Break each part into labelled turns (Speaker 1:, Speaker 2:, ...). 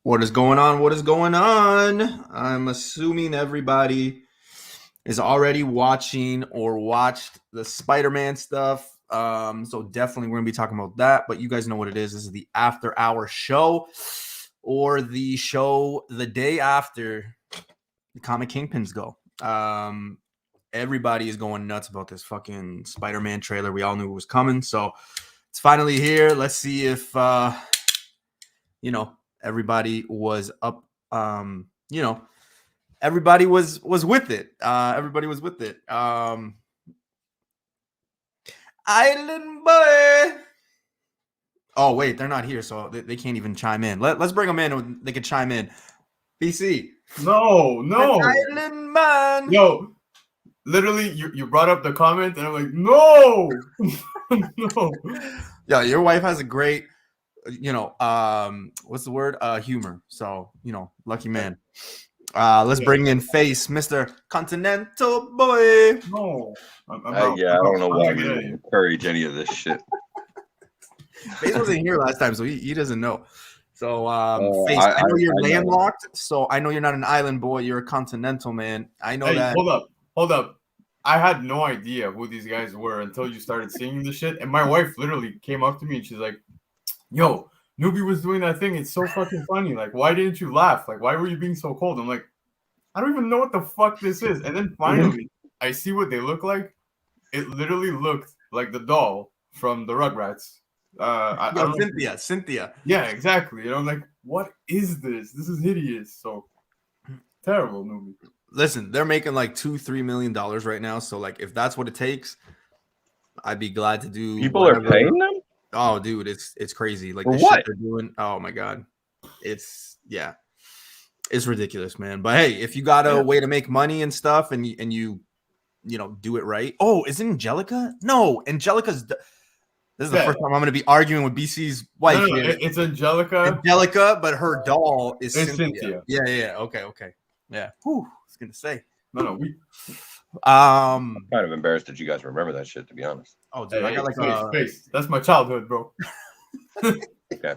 Speaker 1: What is going on? What is going on? I'm assuming everybody is already watching or watched the Spider-Man stuff. So definitely we're gonna be talking about that. But you guys know what it is. This is the After Hour show, or the show the day after the Comic Kingpins go. Everybody is going nuts about this fucking Spider-Man trailer. We all knew it was coming, so it's finally here. Let's see if everybody was up. Everybody was with it. Everybody was with it. Island boy. Oh wait, they're not here, so they can't even chime in. Let's bring them in, and they can chime in. BC.
Speaker 2: No.
Speaker 1: Island man.
Speaker 2: Yo, literally, you brought up the comment, and I'm like, no, no.
Speaker 1: Yeah, your wife has a great, what's the word? Humor. So, lucky man. Let's bring in Face, Mr. Continental Boy.
Speaker 2: No.
Speaker 3: I don't know why you encourage any of this shit.
Speaker 1: Face wasn't here last time, so he doesn't know. So, Face, I know you're landlocked, so I know you're not an island boy. You're a continental man. I know that.
Speaker 2: Hold up. I had no idea who these guys were until you started singing the shit. And my wife literally came up to me and she's like, yo, Newbie was doing that thing. It's so fucking funny. Like, why didn't you laugh? Like, why were you being so cold? I'm like, I don't even know what the fuck this is. And then finally, I see what they look like. It literally looked like the doll from the Rugrats.
Speaker 1: Cynthia.
Speaker 2: Yeah, exactly. I'm like, what is this? This is hideous. So terrible movie.
Speaker 1: Listen, they're making like $2-3 million right now. So, like, if that's what it takes, I'd be glad to do.
Speaker 3: People are paying them?
Speaker 1: Oh, dude, it's crazy. Like,
Speaker 3: for
Speaker 1: the
Speaker 3: what
Speaker 1: shit they're doing. Oh my god, it's ridiculous, man. But hey, if you got a way to make money and stuff, and you do it right. Oh, is it Angelica? No, Angelica's. This is the first time I'm going to be arguing with BC's wife.
Speaker 2: No, it's Angelica.
Speaker 1: But her doll is Cynthia. Yeah. Okay. Yeah. Whew, I was going to say.
Speaker 2: No.
Speaker 3: I'm kind of embarrassed that you guys remember that shit, to be honest.
Speaker 1: Oh, dude, I got like
Speaker 2: face. That's my childhood, bro.
Speaker 3: Okay.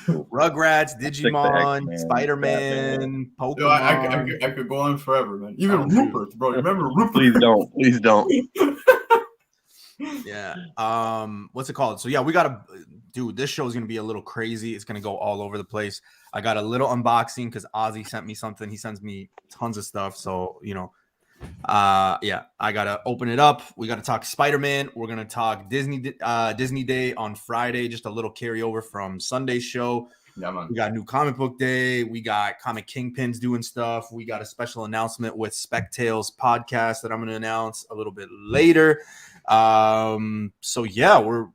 Speaker 1: Rugrats, Digimon, Spider-Man, Pokemon.
Speaker 2: Yo, I could go on forever, man. Even Rupert, bro. Remember Rupert?
Speaker 3: Please don't.
Speaker 1: Yeah. What's it called? So yeah, we gotta, dude. This show is gonna be a little crazy. It's gonna go all over the place. I got a little unboxing because Ozzy sent me something. He sends me tons of stuff. So I gotta open it up. We gotta talk Spider-Man. We're gonna talk Disney Day on Friday. Just a little carryover from Sunday's show.
Speaker 2: Yeah, man.
Speaker 1: We got new comic book day. We got Comic Kingpins doing stuff. We got a special announcement with Spec Tales podcast that I'm gonna announce a little bit later. So yeah, we're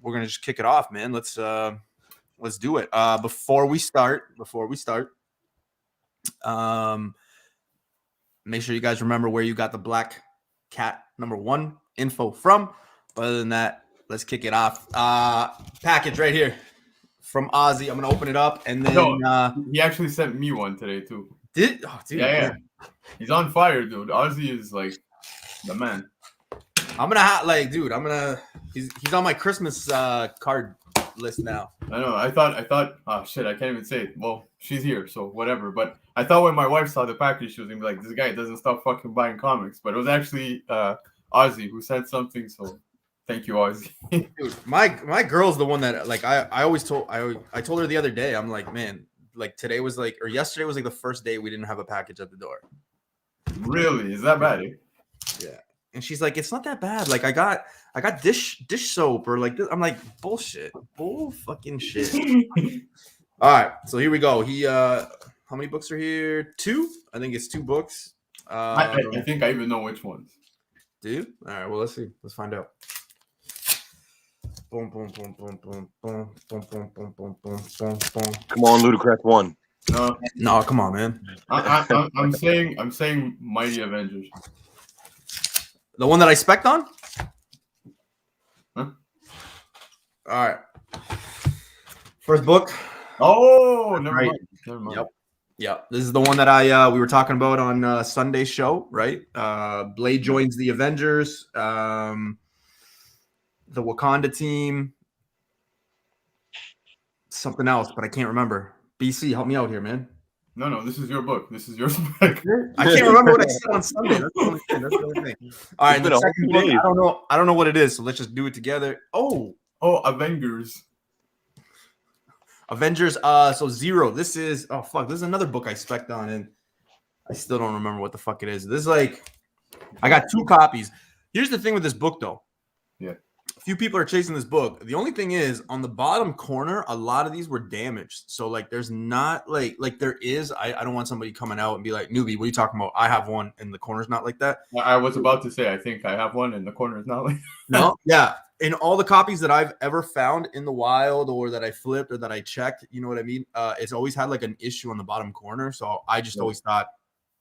Speaker 1: gonna just kick it off, man. Let's do it. Before we start, make sure you guys remember where you got the Black Cat #1 info from. But other than that, let's kick it off. Package right here from Ozzy. I'm gonna open it up, and then
Speaker 2: he actually sent me one today too.
Speaker 1: Dude.
Speaker 2: Yeah. He's on fire, dude. Ozzy is like the man.
Speaker 1: I'm gonna he's on my Christmas card list now.
Speaker 2: I know. I thought, oh shit, I can't even say it. Well, she's here, so whatever. But I thought when my wife saw the package, she was gonna be like, this guy doesn't stop fucking buying comics. But it was actually Ozzy who sent something, so thank you, Ozzy.
Speaker 1: Dude, my girl's the one that, like, I told her the other day, I'm like, man, like today was like, or yesterday was like the first day we didn't have a package at the door.
Speaker 2: Really? Is that bad?
Speaker 1: Yeah. And she's like, it's not that bad. Like, I got dish soap, or like this. I'm like, bull fucking shit. All right, so here we go. How many books are here? 2? I think it's 2 books.
Speaker 2: I think I even know which ones.
Speaker 1: Do you? All right, well, let's see. Let's find out. Boom, boom, boom, boom, boom, boom, boom, boom, boom, boom, boom, boom, boom.
Speaker 3: Come on, Ludacris 1.
Speaker 1: No, come on, man.
Speaker 2: I'm saying Mighty Avengers.
Speaker 1: The one that I spec'd on?
Speaker 2: Huh?
Speaker 1: All right. First book.
Speaker 2: Oh, never mind.
Speaker 1: Yep. This is the one that we were talking about on Sunday's show, right? Blade joins the Avengers, the Wakanda team, something else, but I can't remember. BC, help me out here, man.
Speaker 2: No, this is your book. This is your book.
Speaker 1: I can't remember what I said on Sunday. That's the only thing. All right,
Speaker 3: It's been
Speaker 1: the
Speaker 3: a whole
Speaker 1: second
Speaker 3: 2
Speaker 1: book,
Speaker 3: days.
Speaker 1: I don't know what it is, so let's just do it together. Oh,
Speaker 2: Avengers.
Speaker 1: Avengers. So Zero. This is this is another book I spec'd on, and I still don't remember what the fuck it is. This is like, I got 2 copies. Here's the thing with this book, though.
Speaker 2: Yeah.
Speaker 1: A few people are chasing this book. The only thing is, on the bottom corner, a lot of these were damaged. So like, there's not like there is. I don't want somebody coming out and be like, "Newbie, what are you talking about? I have one, and the corner's not like that."
Speaker 2: I was about to say, I think I have one, and the corner is not like.
Speaker 1: No, yeah. In all the copies that I've ever found in the wild, or that I flipped, or that I checked, you know what I mean? It's always had like an issue on the bottom corner. So I just always thought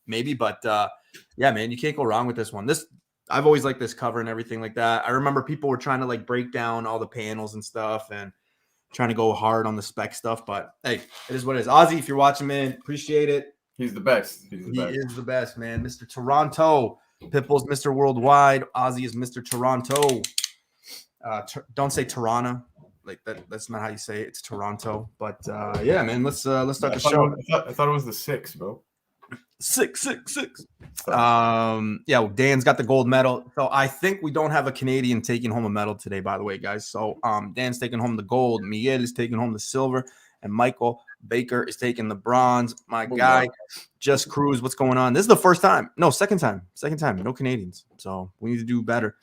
Speaker 1: maybe, but yeah, man, you can't go wrong with this one. I've always liked this cover and everything like that. I remember people were trying to like break down all the panels and stuff and trying to go hard on the spec stuff, but hey, it is what it is. Ozzy, if you're watching, man, appreciate it.
Speaker 2: He's the best.
Speaker 1: He is the best, man. Mr. Toronto. Pitbull's Mr. Worldwide. Ozzy is Mr. Toronto. Don't say Toronto. Like that's not how you say it. It's Toronto. But yeah, man, let's start the show.
Speaker 2: I thought it was the 6, bro.
Speaker 1: 666. Yeah, Dan's got the gold medal. So I think we don't have a Canadian taking home a medal today, by the way, guys. So Dan's taking home the gold, Miguel is taking home the silver, and Michael Baker is taking the bronze. My guy, Just Cruz, what's going on? This is the first time. No, second time. No Canadians. So we need to do better.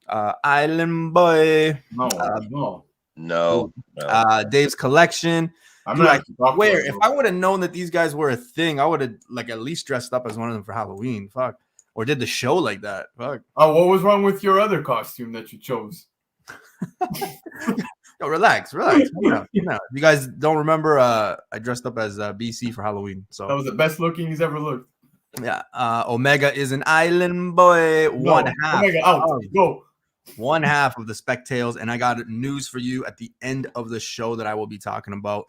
Speaker 1: Island Boy.
Speaker 3: No.
Speaker 1: Dave's Collection.
Speaker 2: I'm
Speaker 1: Dude,
Speaker 2: gonna
Speaker 1: I
Speaker 2: have to talk
Speaker 1: swear,
Speaker 2: to
Speaker 1: if I would have known that these guys were a thing, I would have like at least dressed up as one of them for Halloween. Fuck. Or did the show like that. Fuck.
Speaker 2: Oh, what was wrong with your other costume that you chose?
Speaker 1: Yo, relax. You guys don't remember, I dressed up as BC for Halloween. So
Speaker 2: That was the best looking he's ever looked.
Speaker 1: yeah. Omega is an island boy. One half.
Speaker 2: Omega out. Go.
Speaker 1: One half of the Spectales, and I got news for you at the end of the show that I will be talking about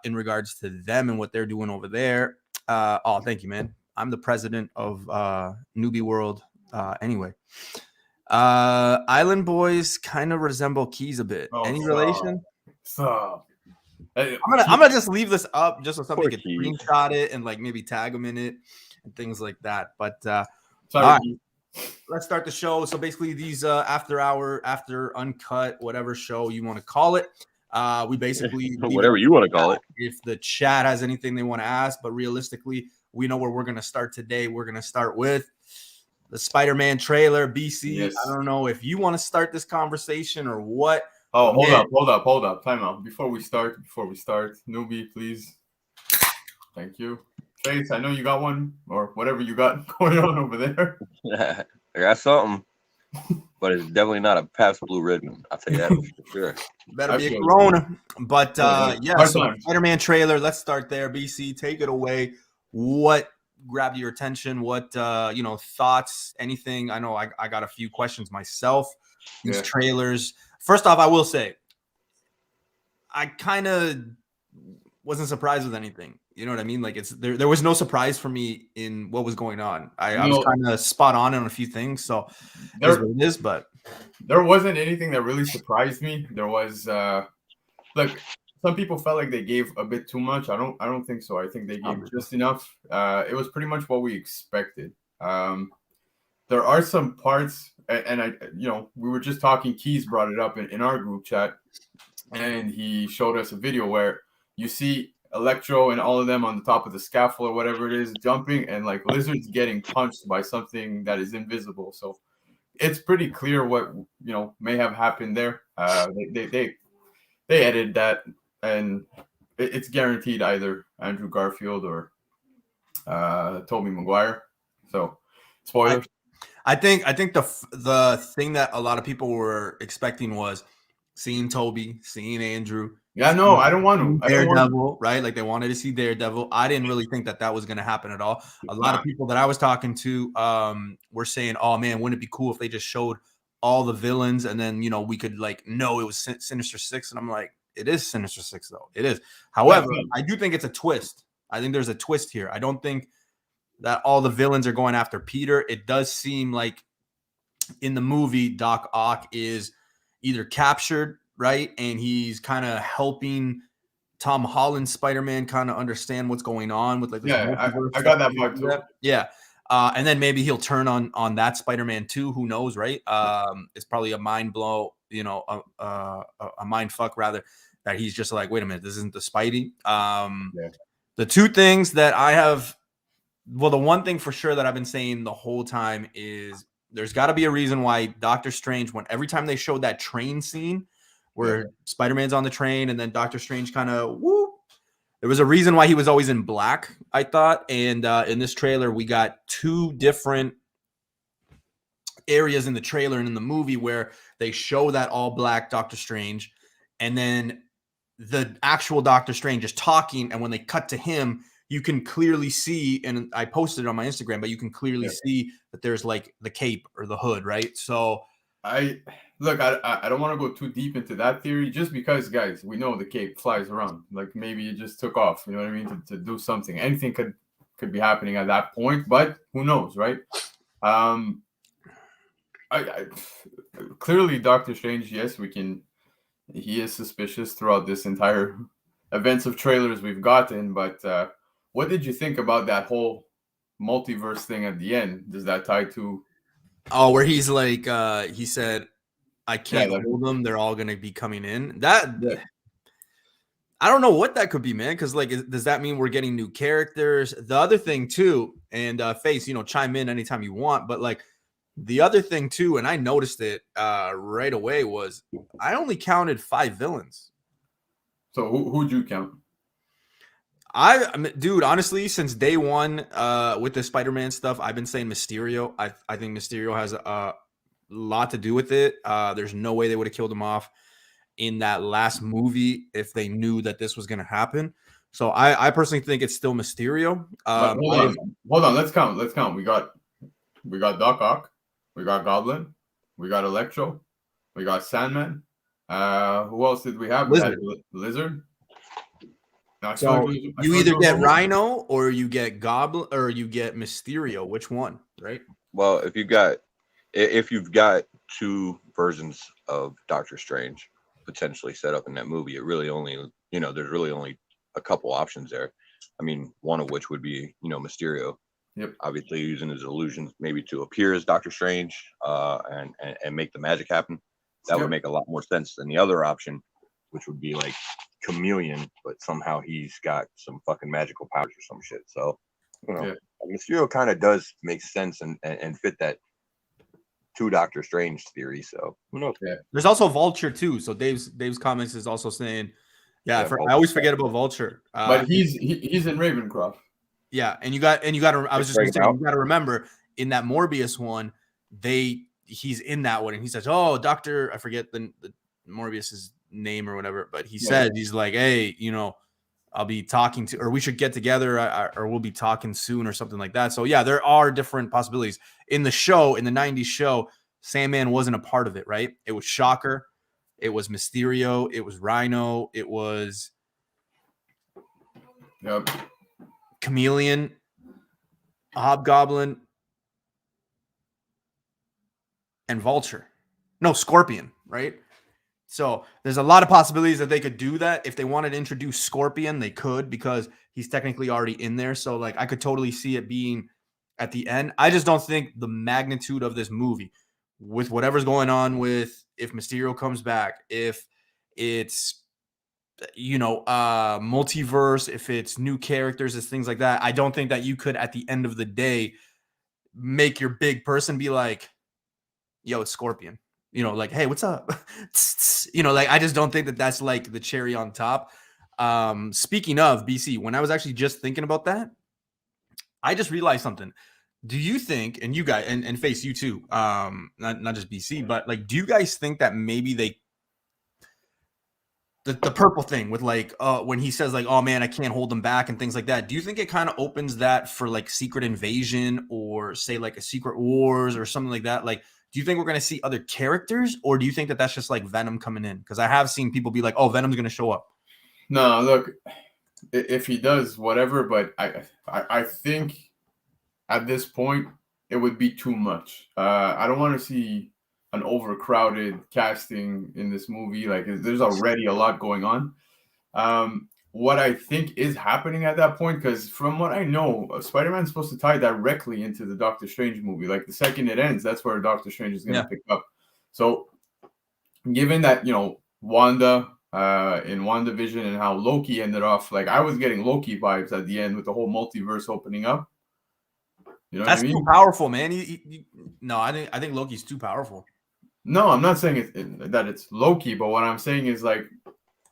Speaker 1: in regards to them and what they're doing over there. Thank you, man. I'm the president of Newbie World. Anyway, Island Boys kind of resemble Keys a bit. Any relation?
Speaker 2: Stop.
Speaker 1: I'm gonna just leave this up just so somebody can
Speaker 3: Keys.
Speaker 1: screenshot it and like maybe tag them in it and things like that. But
Speaker 2: Sorry.
Speaker 1: right. Let's start the show. So basically, these after uncut, whatever show you want to call it, we basically
Speaker 3: whatever you want to call it.
Speaker 1: If the chat has anything they want to ask, but realistically, we know where we're going to start today. We're going to start with the Spider-Man trailer. BC,
Speaker 2: Yes.
Speaker 1: I don't know if you want to start this conversation or what.
Speaker 2: Oh, hold up. Time out. Before we start, Newbie, please. Thank you. Face, I know you got one or whatever you got going on over there.
Speaker 3: I got something, but it's definitely not a Pabst Blue Ribbon. I'll tell you that for sure.
Speaker 1: Better be a Corona. But yeah, so Spider-Man trailer. Let's start there. BC, take it away. What grabbed your attention? What thoughts? Anything? I know I got a few questions myself. These trailers. First off, I will say, I kind of wasn't surprised with anything. You know what I mean? Like there was no surprise for me in what was going on. I was kind of spot on a few things. So that's what it is, but
Speaker 2: there wasn't anything that really surprised me. There was like some people felt like they gave a bit too much. I don't think so. I think they gave just enough. It was pretty much what we expected. There are some parts, and we were just talking. Keys brought it up in our group chat, and he showed us a video where you see Electro and all of them on the top of the scaffold or whatever it is, jumping, and like Lizard's getting punched by something that is invisible. So it's pretty clear what may have happened there. They edited that, and it's guaranteed either Andrew Garfield or Tobey Maguire. So spoilers.
Speaker 1: I think the thing that a lot of people were expecting was seeing Toby, seeing Andrew.
Speaker 2: Yeah, no, I don't want to.
Speaker 1: Daredevil, right? Like they wanted to see Daredevil. I didn't really think that was going to happen at all. A lot of people that I was talking to were saying, "Oh man, wouldn't it be cool if they just showed all the villains and then we could know it was Sinister Six?" And I'm like, it is Sinister Six though. It is. However, I do think it's a twist. I think there's a twist here. I don't think that all the villains are going after Peter. It does seem like in the movie, Doc Ock is either captured, right? And he's kind of helping Tom Holland Spider-Man kind of understand what's going on with like this
Speaker 2: Yeah,
Speaker 1: multiverse
Speaker 2: I got
Speaker 1: stuff.
Speaker 2: that vibe too.
Speaker 1: Yeah. And then maybe he'll turn on that Spider-Man too. Who knows, right? It's probably a mind blow, a mind fuck rather, that he's just like, wait a minute, this isn't the Spidey. The two things that I have, well, the one thing for sure that I've been saying the whole time is there's got to be a reason why Doctor Strange, when every time they showed that train scene where Spider-Man's on the train and then Doctor Strange kind of whoop, there was a reason why he was always in black, I thought. And in this trailer, we got two different areas in the trailer and in the movie where they show that all black Doctor Strange, and then the actual Doctor Strange is talking. And when they cut to him, you can clearly see, and I posted it on my Instagram, but you can clearly see that there's like the cape or the hood, right? So
Speaker 2: I don't want to go too deep into that theory, just because, guys, we know the cape flies around. Like maybe it just took off. You know what I mean? To do something. Anything could be happening at that point, but who knows, right? I clearly Doctor Strange. Yes, we can. He is suspicious throughout this entire events of trailers we've gotten. But what did you think about that whole multiverse thing at the end? Does that tie to?
Speaker 1: Oh, where he's like, he said, I can't hold them. They're all going to be coming in. I don't know what that could be, man. Because like, does that mean we're getting new characters? The other thing too, and Face, chime in anytime you want. But like the other thing too, and I noticed it right away, was I only counted 5 villains.
Speaker 2: So who'd you count?
Speaker 1: Dude, honestly, since day one, with the Spider-Man stuff, I've been saying Mysterio. I think Mysterio has a lot to do with it. There's no way they would have killed him off in that last movie if they knew that this was going to happen. So I personally think it's still Mysterio.
Speaker 2: Hold on. Let's count. We got Doc Ock, we got Goblin, we got Electro, we got Sandman. Who else did we have?
Speaker 1: Lizard.
Speaker 2: We had Lizard.
Speaker 1: So you either get Rhino or you get Goblin or you get Mysterio. Which one, right?
Speaker 3: Well, if you've got two versions of Doctor Strange potentially set up in that movie, it really only, there's really only a couple options there. I mean, one of which would be, Mysterio.
Speaker 2: Yep.
Speaker 3: Obviously using his illusions maybe to appear as Doctor Strange, and make the magic happen. That would make a lot more sense than the other option, which would be like Chameleon, but somehow he's got some fucking magical powers or some shit. So, Mysterio kind of does make sense and fit that two Doctor Strange theory. So who knows?
Speaker 2: Yeah.
Speaker 1: There's also Vulture too. So Dave's comments is also saying, I always forget about Vulture.
Speaker 2: But he's in Ravencroft.
Speaker 1: Yeah, and you got. I was just going to say, you got to remember in that Morbius one, he's in that one, and he says, "Oh, Doctor," I forget the Morbius's name or whatever, but he said he's like, "Hey, I'll be talking to, or we should get together, or we'll be talking soon, or something like that." So yeah, there are different possibilities in the show. In the '90s show, Sandman wasn't a part of it, right? It was Shocker, it was Mysterio, it was Rhino, it was Chameleon, Hobgoblin, and Vulture. No, Scorpion, right? So there's a lot of possibilities that they could do that. If they wanted to introduce Scorpion, they could, because he's technically already in there. So like I could totally see it being at the end. I just don't think the magnitude of this movie, with whatever's going on with, if Mysterio comes back, if it's multiverse, if it's new characters, it's things like that. I don't think that you could at the end of the day make your big person be like, yo, it's Scorpion. Like, hey, what's up? I just don't think that that's like the cherry on top. Speaking of BC, when I was actually just thinking about that, I just realized something. Do you think, and you guys, and Face, you too, not just BC, but like, do you guys think that maybe the purple thing with like, when he says like, oh man, I can't hold them back and things like that, do you think it kind of opens that for like Secret Invasion, or say like a Secret Wars or something like that? Like, do you think we're going to see other characters, or do you think that that's just like Venom coming in? Because I have seen people be like, oh, Venom's going to show up.
Speaker 2: No, look, if he does, whatever, but I think at this point it would be too much. I don't want to see an overcrowded casting in this movie. Like, there's already a lot going on. what I think is happening at that point, because from what I know, Spider-Man's supposed to tie directly into the Doctor Strange movie. Like the second it ends, that's where Doctor Strange is going to pick up. So, given that Wanda in WandaVision and how Loki ended off, like I was getting Loki vibes at the end with the whole multiverse opening up. You know
Speaker 1: That's
Speaker 2: what I mean?
Speaker 1: too powerful, man. No, I think Loki's too powerful.
Speaker 2: No, I'm not saying that it's Loki, but what I'm saying is like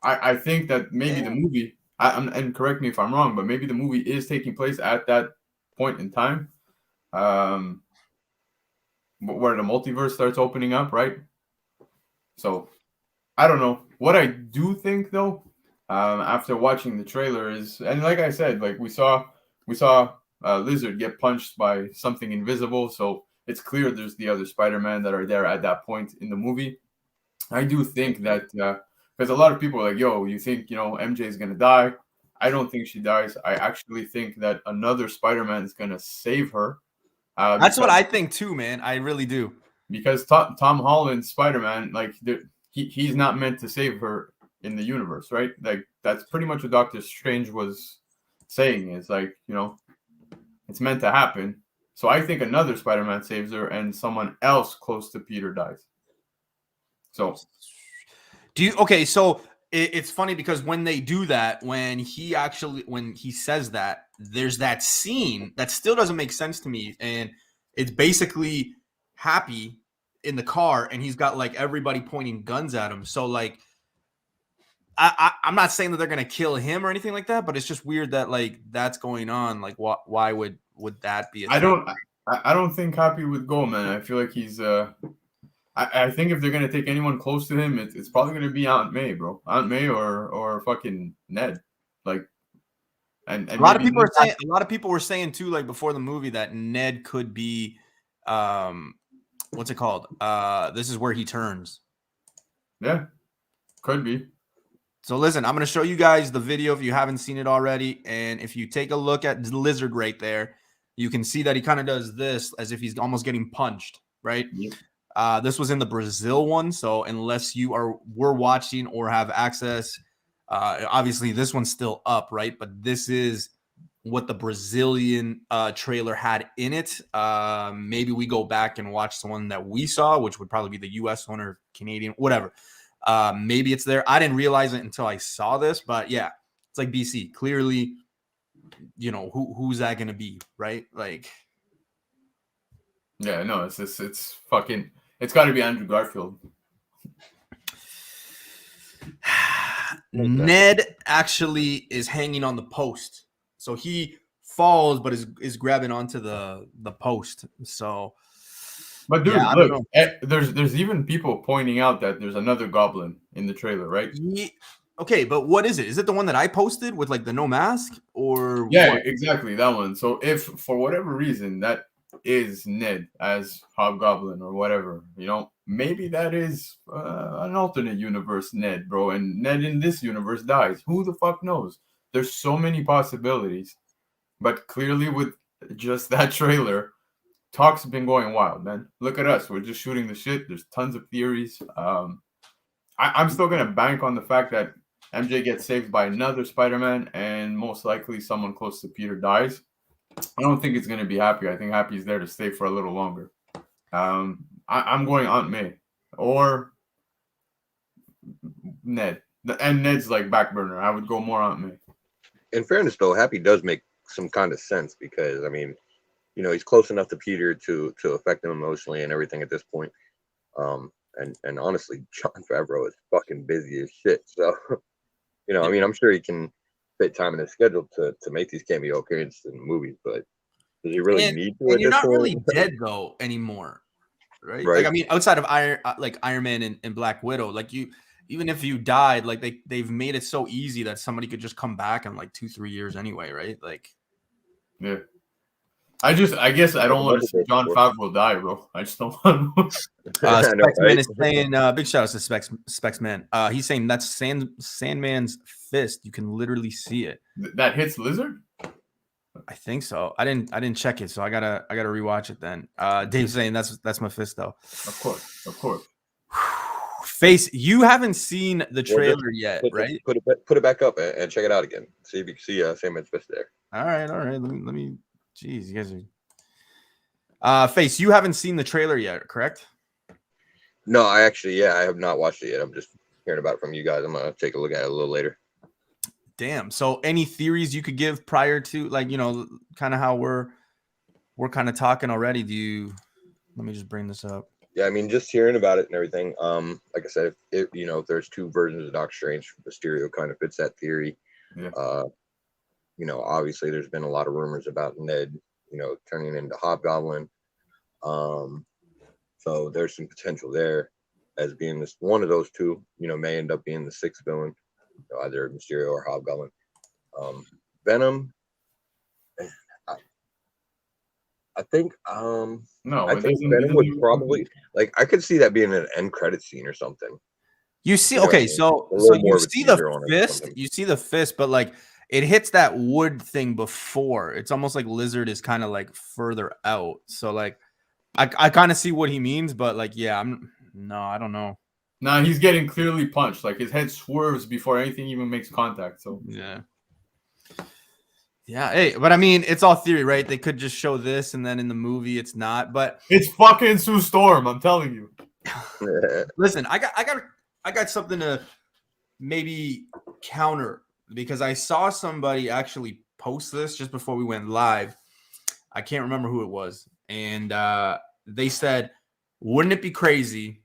Speaker 2: I think that maybe the movie, and correct me if I'm wrong, but maybe the movie is taking place at that point in time, where the multiverse starts opening up, right? So I don't know. What I do think though, after watching the trailer is, and like I said, like we saw Lizard get punched by something invisible, so it's clear there's the other Spider-Man that are there at that point in the movie. I do think that because a lot of people are like, yo, you think MJ is gonna die? I don't think she dies. I actually think that another Spider-Man is gonna save her.
Speaker 1: That's what I think too, man. I really do.
Speaker 2: Because Tom Holland's Spider-Man, like he's not meant to save her in the universe, right? Like that's pretty much what Doctor Strange was saying. Is like it's meant to happen. So I think another Spider-Man saves her, and someone else close to Peter dies. So,
Speaker 1: okay? So it's funny because when they do that, when he says that, there's that scene that still doesn't make sense to me, and it's basically Happy in the car, and he's got like everybody pointing guns at him. So like, I'm not saying that they're gonna kill him or anything like that, but it's just weird that like that's going on. Like, why would that be?
Speaker 2: I don't think Happy would go, man. I feel like he's I think if they're gonna take anyone close to him, it's probably gonna be Aunt May, bro. Aunt May or fucking Ned. Like, and
Speaker 1: a lot of people were saying too, like before the movie, that Ned could be, what's it called? This is where he turns.
Speaker 2: Yeah, could be.
Speaker 1: So listen, I'm gonna show you guys the video if you haven't seen it already, and if you take a look at the Lizard right there, you can see that he kind of does this as if he's almost getting punched, right?
Speaker 2: Yep.
Speaker 1: This was in the Brazil one, so unless you were watching or have access, obviously this one's still up, right? But this is what the Brazilian trailer had in it. Maybe we go back and watch the one that we saw, which would probably be the US one or Canadian, whatever. Maybe it's there. I didn't realize it until I saw this, but yeah, it's like BC. Clearly, who's that going to be, right? Like,
Speaker 2: yeah, no, it's fucking. It's got to be Andrew Garfield.
Speaker 1: Ned actually is hanging on the post, so he falls, but is grabbing onto the post. So,
Speaker 2: but dude, yeah, look, there's even people pointing out that there's another Goblin in the trailer, right?
Speaker 1: Yeah. Okay, but what is it? Is it the one that I posted with like the no mask, or
Speaker 2: yeah,
Speaker 1: what?
Speaker 2: Exactly that one? So if for whatever reason that is Ned as Hobgoblin or whatever, maybe that is an alternate universe Ned, bro, and Ned in this universe dies. Who the fuck knows? There's so many possibilities, but clearly with just that trailer, talks have been going wild, man. Look at us. We're just shooting the shit. There's tons of theories. I'm still going to bank on the fact that MJ gets saved by another Spider-Man, and most likely someone close to Peter dies. I don't think it's going to be Happy. I think Happy's there to stay for a little longer. I'm going Aunt May or Ned. And Ned's like back burner. I would go more Aunt May.
Speaker 3: In fairness, though, Happy does make some kind of sense because, I mean, he's close enough to Peter to affect him emotionally and everything at this point. And honestly, Jon Favreau is fucking busy as shit. So, I mean, I'm sure he can fit time in his schedule to make these cameo appearances in the movies, but does he really need to?
Speaker 1: And you're not really dead though anymore, right? Like, I mean, outside of Iron Man and Black Widow, like even if you died, like they've made it so easy that somebody could just come back in like 2-3 years anyway, right? Like,
Speaker 2: yeah. I guess I don't want to see Jon Favreau die, bro. I just don't want to.
Speaker 1: Spexman is saying, big shout out to Spexman. He's saying that's Sandman's fist. You can literally see it.
Speaker 2: That hits Lizard?
Speaker 1: I think so. I didn't check it, so I gotta rewatch it then. Dave's saying that's my fist though.
Speaker 2: Of course.
Speaker 1: Face, you haven't seen the
Speaker 3: Well, just
Speaker 1: trailer yet, right?
Speaker 3: Put it back up and check it out again. See if you can see Sandman's fist there.
Speaker 1: All right. Let me. Jeez, you guys are. Face, you haven't seen the trailer yet, correct?
Speaker 3: No, I have not watched it yet. I'm just hearing about it from you guys. I'm gonna take a look at it a little later.
Speaker 1: Damn. So, any theories you could give prior to, like, kind of how we're kind of talking already? Let me just bring this up.
Speaker 3: Yeah, I mean, just hearing about it and everything. Like I said, if there's two versions of Doctor Strange, Mysterio kind of fits that theory.
Speaker 2: Yeah.
Speaker 3: Obviously, there's been a lot of rumors about Ned, turning into Hobgoblin. So there's some potential there as being this one of those two. May end up being the sixth villain, either Mysterio or Hobgoblin. Venom. I think Venom would probably I could see that being an end credit scene or something.
Speaker 1: You see, okay, so you see the fist, but like it hits that wood thing before. It's almost like Lizard is kind of like further out. So like I kind of see what he means, but like I don't know.
Speaker 2: Nah, he's getting clearly punched. Like his head swerves before anything even makes contact. So
Speaker 1: yeah, hey, but I mean, it's all theory, right? They could just show this, and then in the movie, it's not. But
Speaker 2: it's fucking Sue Storm. I'm telling you.
Speaker 1: Listen, I got something to maybe counter because I saw somebody actually post this just before we went live. I can't remember who it was, and they said, "Wouldn't it be crazy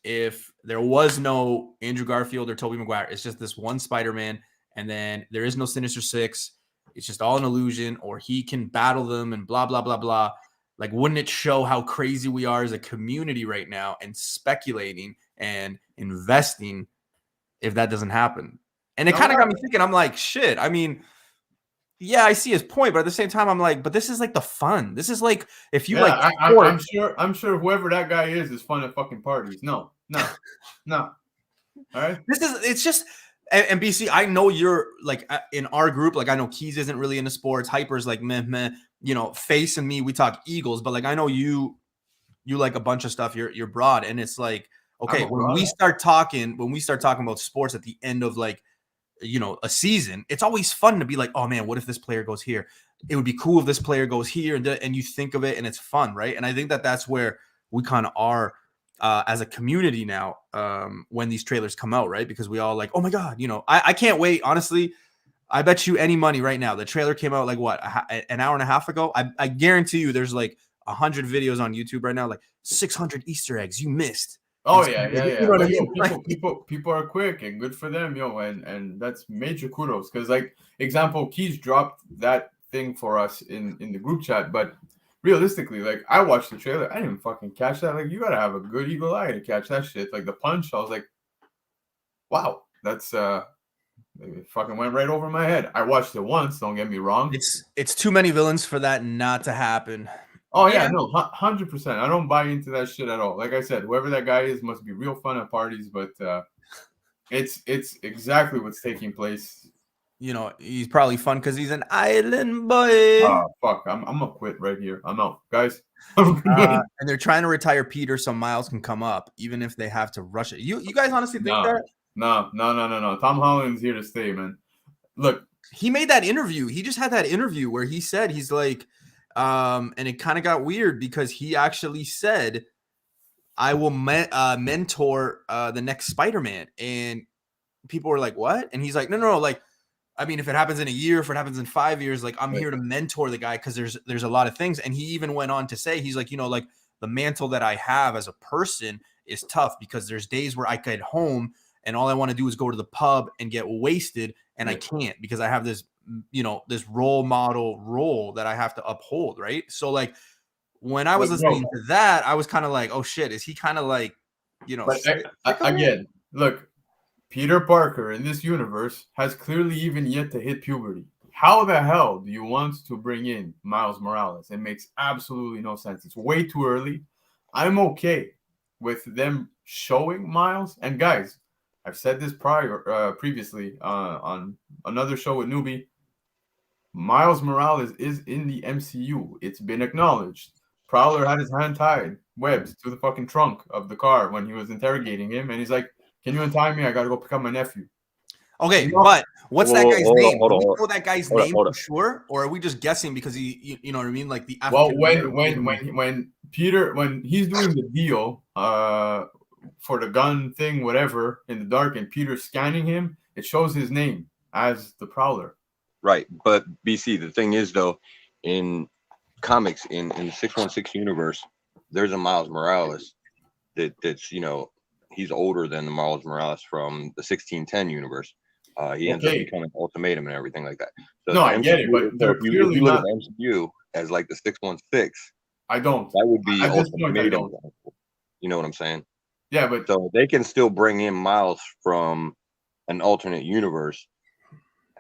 Speaker 1: if there was no Andrew Garfield or Tobey Maguire? It's just this one Spider-Man, and then there is no Sinister Six. It's just all an illusion, or he can battle them and blah, blah, blah, blah. Like, wouldn't it show how crazy we are as a community right now and speculating and investing if that doesn't happen?" And it kind of got me thinking, I'm like, shit. I mean, yeah, I see his point, but at the same time, I'm like, but this is like the fun. This is like, if you
Speaker 2: I'm sure whoever that guy is fun at fucking parties. No. All right.
Speaker 1: It's just, and BC, I know you're like in our group, like I know Keys isn't really into sports. Hyper's like meh. Face and me, we talk Eagles, but like I know you like a bunch of stuff. You're broad, and it's like, okay, when we start talking about sports at the end of like, a season, it's always fun to be like, oh man, what if this player goes here? It would be cool if this player goes here, and you think of it, and it's fun, right? And I think that's where we kind of are. As a community now, when these trailers come out, right? Because we all like, oh my God, I can't wait. Honestly, I bet you any money right now. The trailer came out like what, an hour and a half ago. I guarantee you there's like 100 videos on YouTube right now, like 600 Easter eggs you missed.
Speaker 2: Oh yeah. You know what I mean? People are quick and good for them, and that's major kudos. Because like example, Keys dropped that thing for us in the group chat, but realistically, like I watched the trailer, I didn't fucking catch that. Like you gotta have a good eagle eye to catch that shit. Like the punch, I was like, wow, that's it fucking went right over my head. I watched it once, don't get me wrong.
Speaker 1: It's too many villains for that not to happen.
Speaker 2: Oh yeah, no, 100%. I don't buy into that shit at all. Like I said, whoever that guy is must be real fun at parties, but it's exactly what's taking place.
Speaker 1: He's probably fun because he's an island boy.
Speaker 2: Oh fuck, I'm gonna quit right here. I'm out, guys.
Speaker 1: And they're trying to retire Peter so Miles can come up, even if they have to rush it. You guys honestly think that?
Speaker 2: No. Tom Holland's here to stay, man. Look,
Speaker 1: he made that interview. He just had that interview where he said he's like, and it kind of got weird because he actually said, "I will mentor the next Spider-Man," and people were like, "What?" And he's like, "No, like." I mean, if it happens in a year, if it happens in 5 years, like I'm here to mentor the guy because there's a lot of things. And he even went on to say, he's like, like the mantle that I have as a person is tough because there's days where I get home and all I want to do is go to the pub and get wasted. And I can't because I have this, this role model role that I have to uphold. Right. So like when I was listening to that, I was kind of like, oh shit, is he kind of like,
Speaker 2: again, look. Peter Parker in this universe has clearly even yet to hit puberty. How the hell do you want to bring in Miles Morales? It makes absolutely no sense. It's way too early. I'm okay with them showing Miles. And guys, I've said this previously on another show with Newbie. Miles Morales is in the MCU. It's been acknowledged. Prowler had his hand tied, webs to the fucking trunk of the car when he was interrogating him. And he's like, Can you untie me? I gotta go pick up my nephew.
Speaker 1: Okay,
Speaker 2: You know-
Speaker 1: but what's that guy's name?
Speaker 3: Hold
Speaker 1: Do
Speaker 3: on,
Speaker 1: we
Speaker 3: hold
Speaker 1: know that guy's
Speaker 3: hold on,
Speaker 1: name
Speaker 3: hold
Speaker 1: for
Speaker 3: on.
Speaker 1: sure, or are we just guessing because you know what I mean? Like the
Speaker 2: Well,
Speaker 1: African
Speaker 2: when Peter, when he's doing the deal, for the gun thing, whatever, in the dark, and Peter's scanning him, it shows his name as the Prowler.
Speaker 3: Right, but BC, the thing is though, in comics in the 616 universe, there's a Miles Morales that's he's older than the Miles Morales from the 1610 universe. He ends up
Speaker 2: Okay.
Speaker 3: becoming Ultimatum and everything like that. So
Speaker 2: No,
Speaker 3: the
Speaker 2: I get it, but
Speaker 3: so
Speaker 2: they're
Speaker 3: if you
Speaker 2: clearly
Speaker 3: look
Speaker 2: not.
Speaker 3: at the MCU as like the 616,
Speaker 2: I don't.
Speaker 3: that would be
Speaker 2: At this point, I
Speaker 3: Ultimatum.
Speaker 2: don't.
Speaker 3: You know what I'm saying?
Speaker 2: Yeah, but
Speaker 3: So they can still bring in Miles from an alternate universe,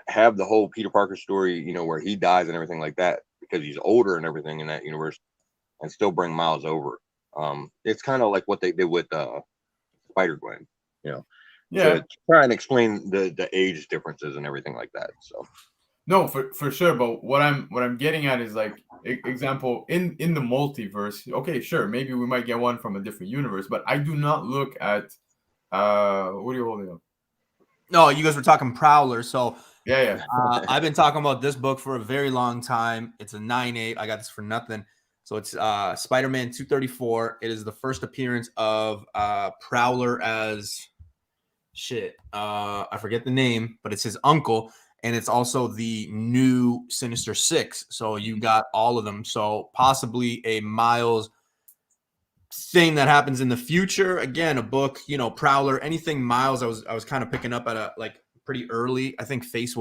Speaker 3: have the whole Peter Parker story, where he dies and everything like that, because he's older and everything in that universe, and still bring Miles over. It's kind of like what they did with Spider-Gwen,
Speaker 2: yeah,
Speaker 3: to try and explain the age differences and everything like that. So
Speaker 2: no, for sure. But what I'm getting at is like example in the multiverse. Okay, sure, maybe we might get one from a different universe, but I do not look at what are you holding up?
Speaker 1: No, you guys were talking Prowler, so
Speaker 2: Yeah.
Speaker 1: I've been talking about this book for a very long time. It's a 9.8. I got this for nothing. So it's Spider-Man 234. It is the first appearance of Prowler as I forget the name, but it's his uncle, and it's also the new Sinister Six. So you got all of them. So possibly a Miles thing that happens in the future. Again, a book, Prowler, anything Miles. I was kind of picking up at a pretty early. I think Face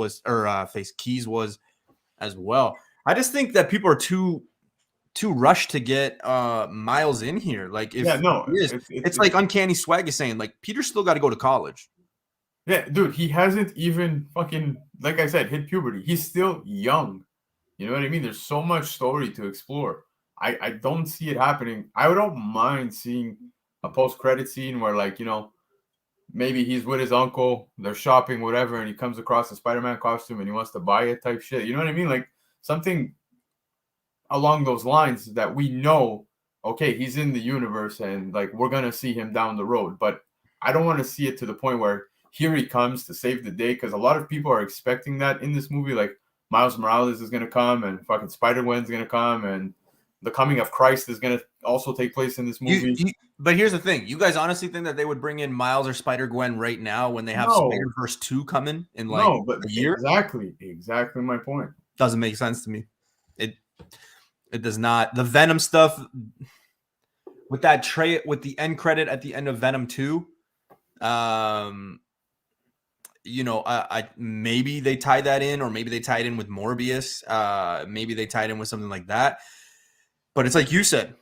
Speaker 1: Keys was as well. I just think that people are too rushed to get Miles in here. Like if
Speaker 2: Yeah, no,
Speaker 1: it's like Uncanny Swag is saying, like Peter's still got to go to college.
Speaker 2: Yeah, dude, he hasn't even fucking, like I said, hit puberty. He's still young. You know what I mean? There's so much story to explore. I don't see it happening. I don't mind seeing a post-credit scene where, like, maybe he's with his uncle, they're shopping, whatever, and he comes across a Spider-Man costume and he wants to buy it type shit. You know what I mean? Like something along those lines that we know, okay, he's in the universe and like we're gonna see him down the road. But I don't want to see it to the point where here he comes to save the day, because a lot of people are expecting that in this movie. Like Miles Morales is gonna come and fucking Spider-Gwen's gonna come and the coming of Christ is gonna also take place in this movie.
Speaker 1: But here's the thing: you guys honestly think that they would bring in Miles or Spider-Gwen right now when they have
Speaker 2: No.
Speaker 1: Spider-Verse 2 coming in
Speaker 2: No, but
Speaker 1: a year?
Speaker 2: exactly my point.
Speaker 1: Doesn't make sense to me. It does not. The Venom stuff with that with the end credit at the end of Venom 2. I maybe they tie that in, or maybe they tie it in with Morbius. Maybe they tied in with something like that. But it's like you said,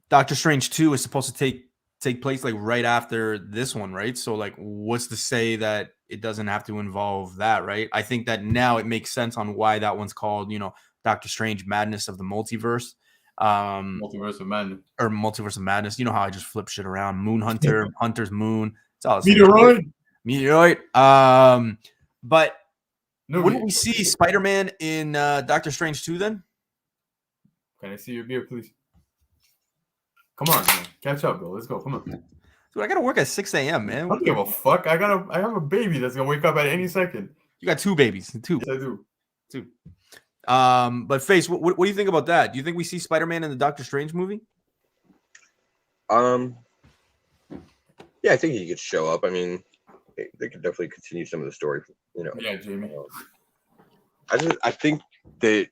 Speaker 1: Doctor Strange 2 is supposed to take place like right after this one, right? So like, what's to say that it doesn't have to involve that, right? I think that now it makes sense on why that one's called, Doctor Strange Madness of the Multiverse.
Speaker 2: Multiverse of Madness.
Speaker 1: Or Multiverse of Madness. You know how I just flip shit around. Moon Hunter, Hunter's Moon. It's all Meteoroid. But wouldn't we see Spider-Man in Doctor Strange 2 then?
Speaker 2: Can I see your beer, please? Come on, man. Catch up, bro. Let's go. Come on.
Speaker 1: Dude, I gotta work at 6 a.m., man.
Speaker 2: I don't give a fuck. I have a baby that's gonna wake up at any second.
Speaker 1: You got 2 babies. 2.
Speaker 2: Yes, I do.
Speaker 1: 2. But Face, what do you think about that? Do you think we see Spider-Man in the Doctor Strange movie?
Speaker 3: Yeah, I think he could show up. I mean, they could definitely continue some of the story.
Speaker 2: Yeah, Jamie.
Speaker 3: I think that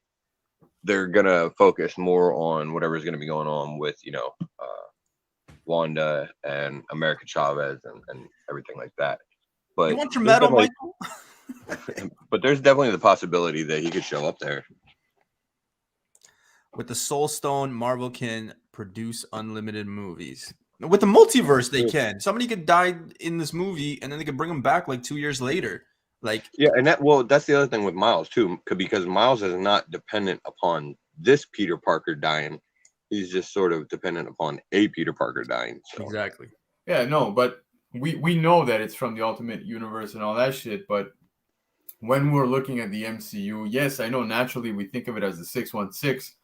Speaker 3: they're gonna focus more on whatever's gonna be going on with Wanda and America Chavez and everything like that. But
Speaker 1: you want your medal, Michael?
Speaker 3: But there's definitely the possibility that he could show up there.
Speaker 1: With the Soul Stone, Marvel can produce unlimited movies. With the multiverse, they can. Somebody could die in this movie, and then they could bring them back like 2 years later.
Speaker 3: Yeah, and that's the other thing with Miles too, because Miles is not dependent upon this Peter Parker dying. He's just sort of dependent upon a Peter Parker dying. So.
Speaker 1: Exactly.
Speaker 2: Yeah, no, but we know that it's from the Ultimate Universe and all that shit, but when we're looking at the MCU, yes, I know naturally we think of it as the 616,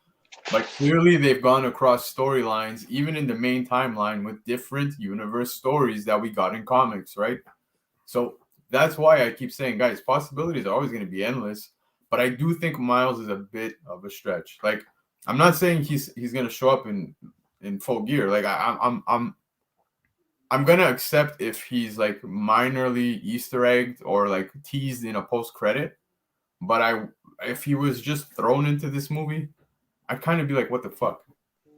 Speaker 2: But clearly, they've gone across storylines, even in the main timeline, with different universe stories that we got in comics, right? So that's why I keep saying, guys, possibilities are always going to be endless. But I do think Miles is a bit of a stretch. Like, I'm not saying he's going to show up in full gear. Like, I'm gonna accept if he's like minorly Easter egged or like teased in a post credit. But if he was just thrown into this movie, I'd kind of be like, what the fuck?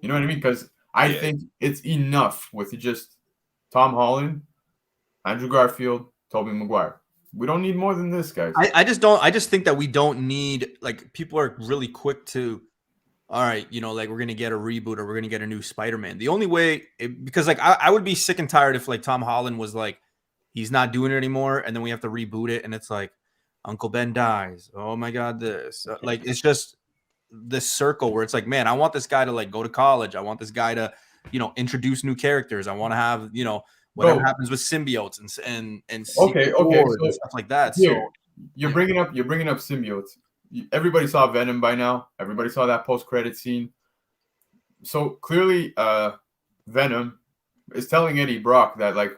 Speaker 2: You know what I mean? Because I think it's enough with just Tom Holland, Andrew Garfield, Tobey Maguire. We don't need more than this, guys.
Speaker 1: I just don't. I just think that we don't need, like, people are really quick to, all right, you know, like, we're gonna get a reboot or we're gonna get a new Spider-Man. The only way, because like I would be sick and tired if like Tom Holland was like, he's not doing it anymore, and then we have to reboot it, and it's like Uncle Ben dies. Oh my God, this like, it's just this circle where it's like, man, I want this guy to like go to college. I want this guy to, you know, introduce new characters. I want to have, you know, whatever happens with symbiotes and
Speaker 2: okay,
Speaker 1: so,
Speaker 2: and
Speaker 1: stuff like that.
Speaker 2: Here,
Speaker 1: So
Speaker 2: you're bringing up symbiotes. Everybody saw Venom by now. Everybody saw that post-credit scene. So clearly, Venom is telling Eddie Brock that like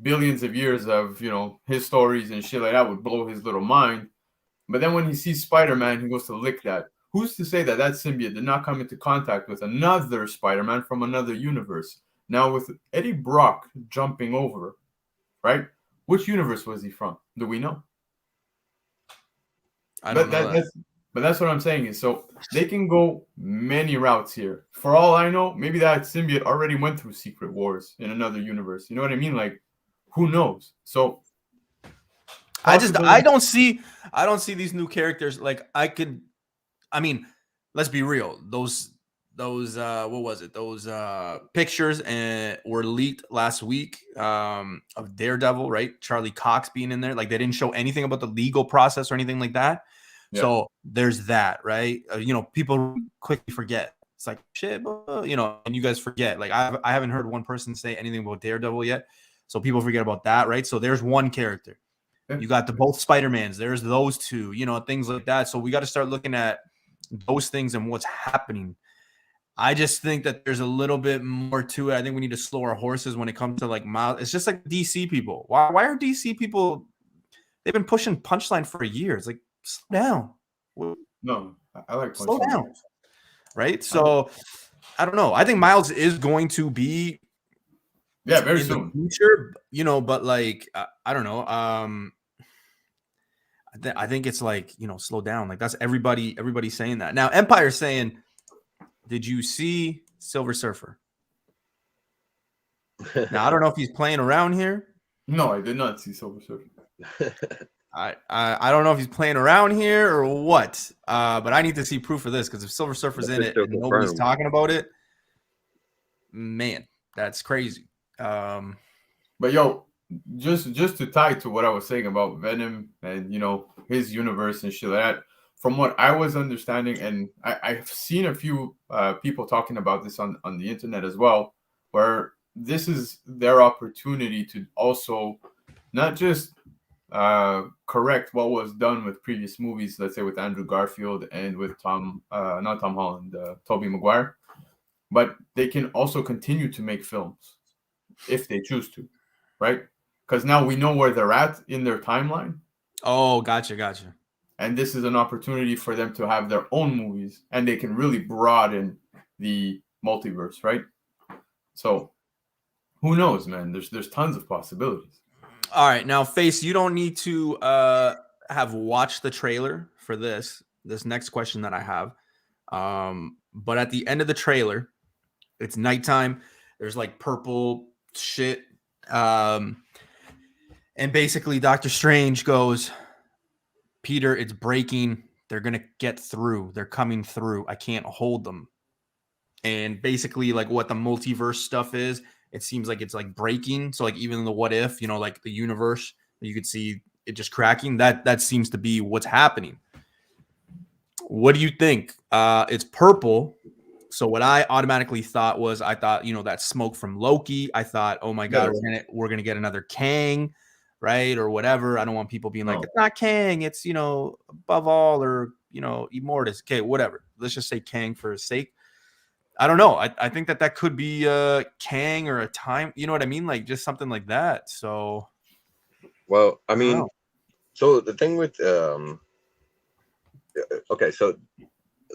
Speaker 2: billions of years of, you know, his stories and shit like that would blow his little mind. But then when he sees Spider-Man, he goes to lick that. Who's to say that that symbiote did not come into contact with another Spider-Man from another universe? Now, with Eddie Brock jumping over, right? Which universe was he from? Do we know?
Speaker 1: I don't know that.
Speaker 2: But that's what I'm saying is, so they can go many routes here. For all I know, maybe that symbiote already went through Secret Wars in another universe. You know what I mean? Like, who knows? So
Speaker 1: I don't see these new characters. Like, I mean, let's be real. Those what was it? Those pictures were leaked last week of Daredevil, right? Charlie Cox being in there. Like, they didn't show anything about the legal process or anything like that. Yeah. So there's that, right? You know, people quickly forget. It's like, shit, you know, and you guys forget. Like, I haven't heard one person say anything about Daredevil yet. So people forget about that, right? So there's one character. You got both Spider-Mans. There's those two, you know, things like that. So we got to start looking at those things and what's happening. I just think that there's a little bit more to it. I think we need to slow our horses when it comes to like Miles. It's just like DC people. Why are DC people? They've been pushing Punchline for a year. It's like, slow down.
Speaker 2: No, I like
Speaker 1: slow down, right? So I don't know. I think Miles is going to be,
Speaker 2: very soon,
Speaker 1: the future, you know. But like, I don't know. I think it's like, you know, slow down. Like, that's everybody's saying that now. Empire's saying, did you see Silver Surfer? Now, I don't know if he's playing around here.
Speaker 2: No, I did not see Silver Surfer.
Speaker 1: I don't know if he's playing around here or what. But I need to see proof of this, because if Silver Surfer's in it and nobody's talking about it, man, that's crazy.
Speaker 2: But yo, just to tie to what I was saying about Venom and, you know, his universe and shit like that, from what I was understanding, and I've seen a few people talking about this on the internet as well, where this is their opportunity to also not just correct what was done with previous movies, let's say with Andrew Garfield and with not Tom Holland, Tobey Maguire, but they can also continue to make films if they choose to, right? Because now we know where they're at in their timeline.
Speaker 1: Oh, gotcha.
Speaker 2: And this is an opportunity for them to have their own movies, and they can really broaden the multiverse, right? So who knows, man? There's tons of possibilities.
Speaker 1: All right, now, Face, you don't need to have watched the trailer for this next question that I have. But at the end of the trailer, it's nighttime. There's like purple shit. And basically Doctor Strange goes, Peter, it's breaking. They're going to get through. They're coming through. I can't hold them. And basically, like, what the multiverse stuff is, it seems like it's like breaking. So like, even the what if, you know, like the universe, you could see it just cracking. That seems to be what's happening. What do you think? It's purple. So what I automatically thought was, I thought, you know, that smoke from Loki. I thought, oh my God, we're gonna get another Kang. right? Or whatever. I don't want people being like,
Speaker 2: No.
Speaker 1: it's not Kang, it's, you know, above all, or, you know, Immortus. Okay, whatever. Let's just say Kang for his sake. I don't know. I think that could be Kang or a Tyme. You know what I mean? Like just something like that. So,
Speaker 3: Well, I
Speaker 1: I don't
Speaker 3: mean,
Speaker 1: know.
Speaker 3: so the thing with okay, so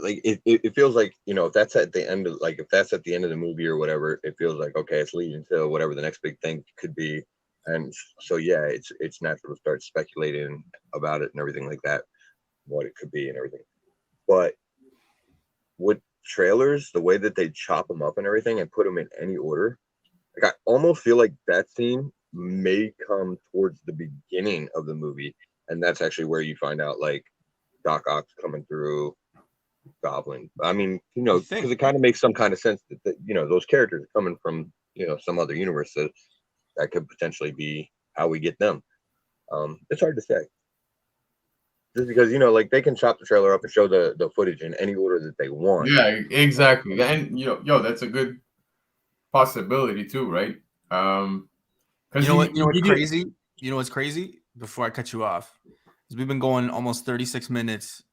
Speaker 3: like it feels like, you know, if that's at the end of the movie or whatever, it feels like, okay, it's leading to whatever the next big thing could be. And so yeah, it's natural to start speculating about it and everything like that, what it could be and everything. But with trailers, the way that they chop them up and everything and put them in any order, like I almost feel like that scene may come towards the beginning of the movie, and that's actually where you find out like Doc Ock's coming through, Goblin. I mean, you know, because it kind of makes some kind of sense that, you know, those characters are coming from, you know, some other universe, so that could potentially be how we get them. It's hard to say, just because, you know, like they can chop the trailer up and show the footage in any order that they want.
Speaker 2: Yeah, exactly. And that's a good possibility too, right? Because
Speaker 1: You know what? You know what's
Speaker 2: he did.
Speaker 1: crazy? You know what's crazy? Before I cut you off, is we've been going almost 36 minutes,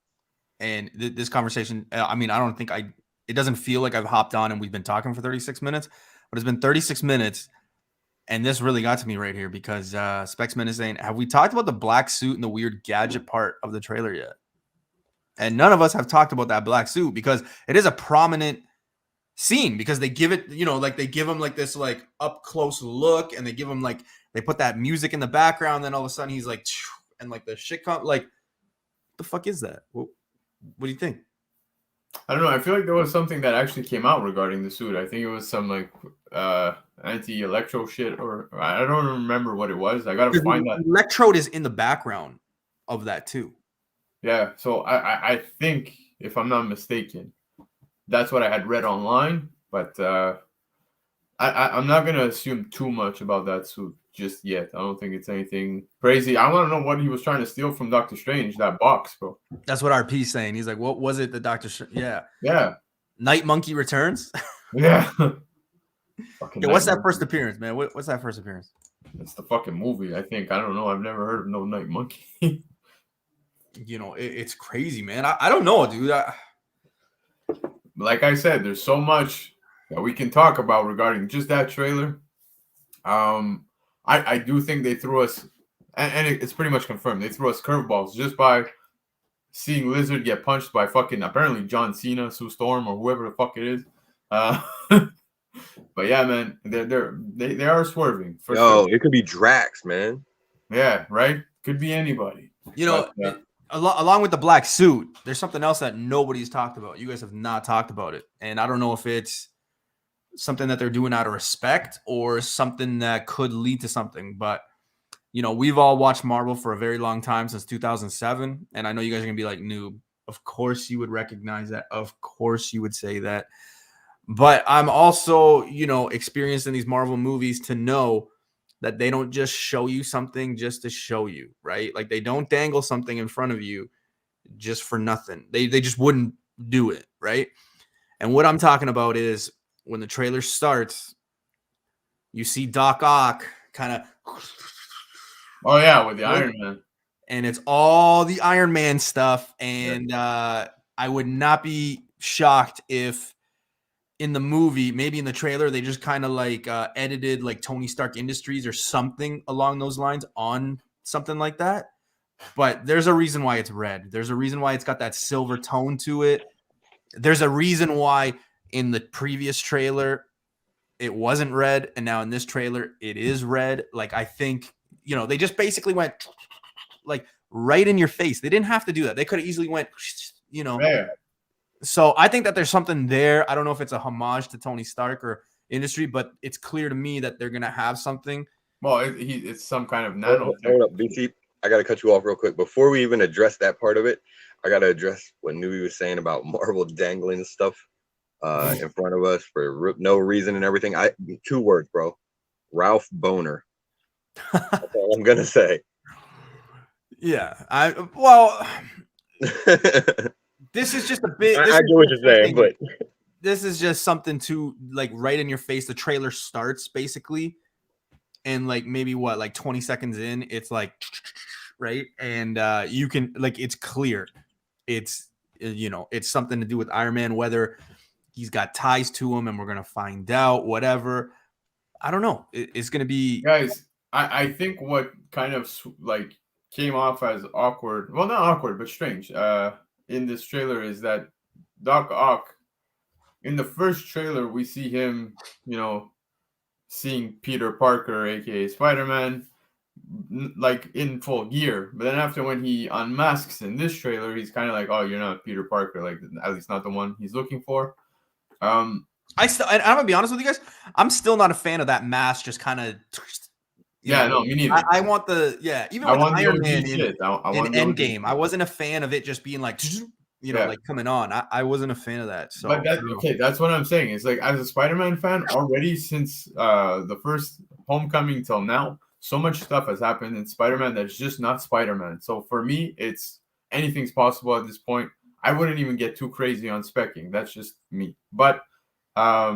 Speaker 1: and this conversation. I mean, I don't think I. It doesn't feel like I've hopped on and we've been talking for 36 minutes, but it's been 36 minutes, and this really got to me right here because Spexman is saying, "Have we talked about the black suit and the weird gadget part of the trailer yet?" And none of us have talked about that black suit because it is a prominent scene, because they give it, you know, like they give him like this like up close look, and they give him like, they put that music in the background, then all of a sudden he's like, and like the shit come like, what the fuck is that? What do you think?
Speaker 2: I don't know. I feel like there was something that actually came out regarding the suit. I think it was some like anti-electro shit, or I don't remember what it was. I gotta find that.
Speaker 1: Electrode is in the background of that too.
Speaker 2: Yeah. So I think, if I'm not mistaken, that's what I had read online. But I'm not gonna assume too much about that suit just yet. I don't think it's anything crazy. I want to know what he was trying to steal from Doctor Strange, that box, bro.
Speaker 1: That's what RP's saying. He's like, what was it that
Speaker 2: Yeah.
Speaker 1: Night Monkey returns?
Speaker 2: Yeah.
Speaker 1: Yeah, what's that first appearance, man? What's that first appearance?
Speaker 2: It's the fucking movie, I think. I don't know. I've never heard of no Night Monkey.
Speaker 1: You know, it's crazy, man. I don't know, dude.
Speaker 2: Like I said, there's so much that we can talk about regarding just that trailer. I do think they threw us, and it's pretty much confirmed, they threw us curveballs just by seeing Lizard get punched by fucking apparently John Cena, Sue Storm, or whoever the fuck it is. But yeah, man, they are swerving for sure.
Speaker 3: It could be Drax, man.
Speaker 2: Yeah, right. Could be anybody.
Speaker 1: You know, along with the black suit, there's something else that nobody's talked about. You guys have not talked about it, and I don't know if it's something that they're doing out of respect or something that could lead to something. But you know, we've all watched Marvel for a very long time, since 2007, and I know you guys are gonna be like, noob. Of course you would recognize that. Of course you would say that. But I'm also, you know, experienced in these Marvel movies to know that they don't just show you something just to show you, right? Like they don't dangle something in front of you just for nothing. They just wouldn't do it, right? And what I'm talking about is when the trailer starts, you see Doc Ock kind of,
Speaker 2: oh yeah, with the Iron Man,
Speaker 1: and it's all the Iron Man stuff. And I would not be shocked if in the movie, maybe in the trailer, they just kind of like edited like Tony Stark Industries or something along those lines on something like that. But there's a reason why it's red. There's a reason why it's got that silver tone to it. There's a reason why in the previous trailer it wasn't red, and now in this trailer it is red. Like, I think, you know, they just basically went like right in your face. They didn't have to do that. They could have easily went, you know.
Speaker 2: yeah.
Speaker 1: So I think that there's something there. I don't know if it's a homage to Tony Stark or Industry, but it's clear to me that they're gonna have something.
Speaker 2: Well, it's some kind of nano.
Speaker 3: Hold up, BT. I gotta cut you off real quick. Before we even address that part of it, I gotta address what Newbie was saying about Marvel dangling stuff in front of us for no reason and everything. 2 words, bro. Ralph Boner. That's all I'm gonna say.
Speaker 1: Yeah, this is just a bit.
Speaker 3: I get what you're saying, but
Speaker 1: this is just something to like right in your face. The trailer starts basically, and like maybe like 20 seconds in, it's like right, and you can like it's clear, it's it's something to do with Iron Man, whether he's got ties to him, and we're gonna find out. Whatever, I don't know. It's gonna be
Speaker 2: Guys, I think what kind of like came off as awkward, well, not awkward, but strange, in this trailer is that Doc Ock, in the first trailer, we see him, seeing Peter Parker, aka Spider-Man, like in full gear. But then after when he unmasks in this trailer, he's kind of like, "Oh, you're not Peter Parker," like at least not the one he's looking for.
Speaker 1: I'm gonna be honest with you guys. I'm still not a fan of that mask. Just kind of.
Speaker 2: No, me neither.
Speaker 1: I want even with Iron Man in Endgame, I wasn't a fan of it just being like, like coming on. I wasn't a fan of that. So,
Speaker 2: but that's what I'm saying. It's like, as a Spider-Man fan, already since the first Homecoming till now, so much stuff has happened in Spider-Man that's just not Spider-Man. So for me, it's anything's possible at this point. I wouldn't even get too crazy on specking. That's just me. But what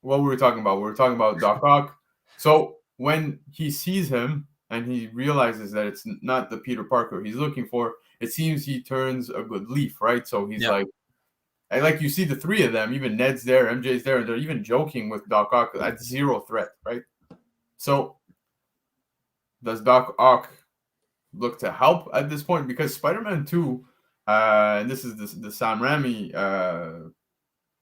Speaker 2: were we talking about? We were talking about Doc Ock. So when he sees him and he realizes that it's not the Peter Parker he's looking for, it seems he turns a good leaf, right? So he's like you see the three of them, even Ned's there, MJ's there, and they're even joking with Doc Ock at zero threat, right? So does Doc Ock look to help at this point? Because Spider-Man 2, and this is the Sam Raimi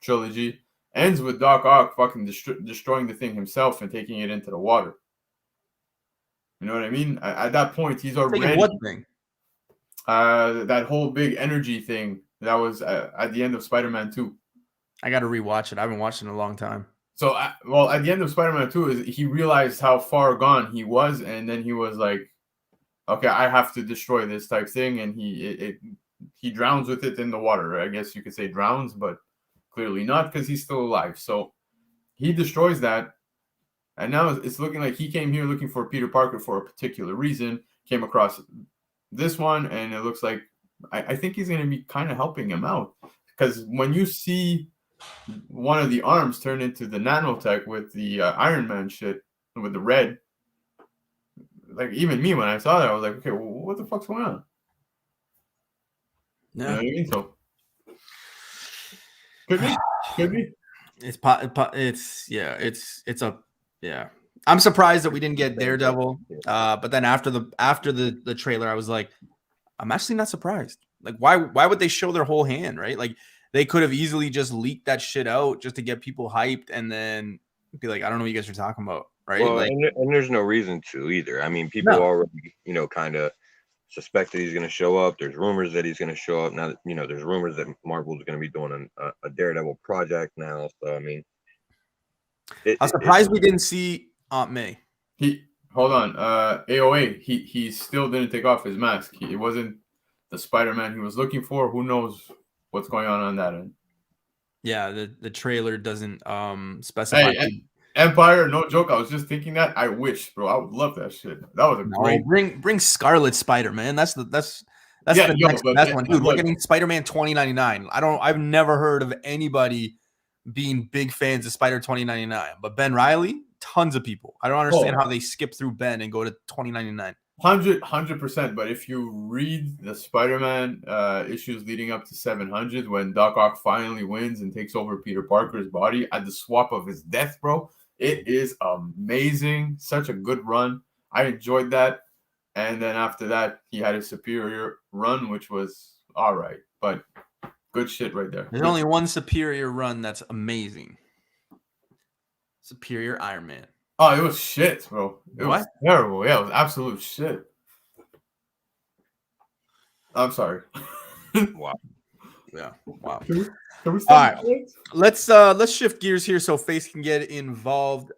Speaker 2: trilogy, ends with Doc Ock fucking destroying the thing himself and taking it into the water. You know what I mean? At that point, he's already...
Speaker 1: What thing?
Speaker 2: That whole big energy thing that was at the end of Spider-Man 2.
Speaker 1: I got to rewatch it. I haven't watched it in a long time.
Speaker 2: So, at the end of Spider-Man 2, he realized how far gone he was, and then he was like, okay, I have to destroy this type thing, and he drowns with it in the water. I guess you could say drowns, but clearly not, because he's still alive. So he destroys that, and now it's looking like he came here looking for Peter Parker for a particular reason, came across this one, and it looks like I think he's going to be kind of helping him out, because when you see one of the arms turn into the nanotech with the Iron Man shit with the red, like even me when I saw that, I was like, okay, well, what the fuck's going on?
Speaker 1: Yeah.
Speaker 2: You know what I mean? So could be.
Speaker 1: I'm surprised that we didn't get Daredevil. But then after the trailer, I was like, I'm actually not surprised. Like, why would they show their whole hand, right? Like, they could have easily just leaked that shit out just to get people hyped and then be like, I don't know what you guys are talking about, right?
Speaker 3: Well,
Speaker 1: like,
Speaker 3: and there's no reason to either. I mean, people already, kind of suspect that he's going to show up. There's rumors that he's going to show up. Now, there's rumors that Marvel's going to be doing a Daredevil project now. So, I mean,
Speaker 1: I'm surprised we didn't see Aunt May.
Speaker 2: Hold on. AOA, he still didn't take off his mask. It wasn't the Spider-Man he was looking for. Who knows what's going on that end? Yeah,
Speaker 1: the trailer doesn't specify.
Speaker 2: Hey, Empire, no joke. I was just thinking that. I wish, bro. I would love that shit. That was great.
Speaker 1: Bring Scarlet Spider, man. That's the next best one, dude. We're getting Spider-Man 2099. I've never heard of anybody being big fans of Spider 2099, but Ben Reilly, tons of people. I don't understand how they skip through Ben and go to 2099.
Speaker 2: 100%. But if you read the Spider-Man issues leading up to 700, when Doc Ock finally wins and takes over Peter Parker's body at the swap of his death, bro, it is amazing. Such a good run. I enjoyed that. And then after that, he had a superior run, which was all right. But good shit right there.
Speaker 1: There's only one superior run that's amazing. Superior Iron Man.
Speaker 2: Oh, it was shit, bro. It was terrible. Yeah, it was absolute shit. I'm sorry.
Speaker 3: Wow.
Speaker 1: Yeah. Wow.
Speaker 2: Can we
Speaker 1: all right. Let's shift gears here so Face can get involved.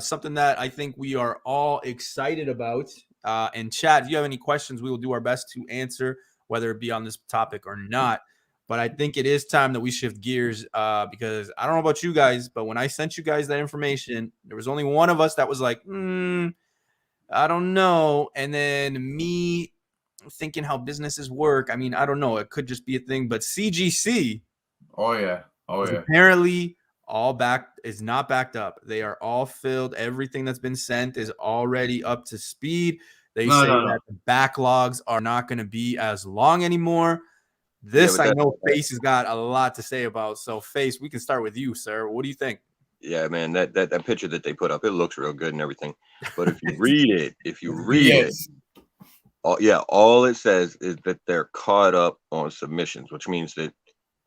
Speaker 1: Something that I think we are all excited about. And chat, if you have any questions, we will do our best to answer, whether it be on this topic or not. But I think it is time that we shift gears because I don't know about you guys, but when I sent you guys that information, there was only one of us that was like, I don't know. And then me thinking how businesses work. I mean, I don't know. It could just be a thing. But CGC
Speaker 2: is apparently
Speaker 1: all is not backed up. They are all filled. Everything that's been sent is already up to speed. They say that the backlogs are not going to be as long anymore. This I know Face has got a lot to say about. So Face, we can start with you, sir. What do you think?
Speaker 3: Yeah, man, that picture that they put up, it looks real good and everything. But if you read it, all it says is that they're caught up on submissions, which means that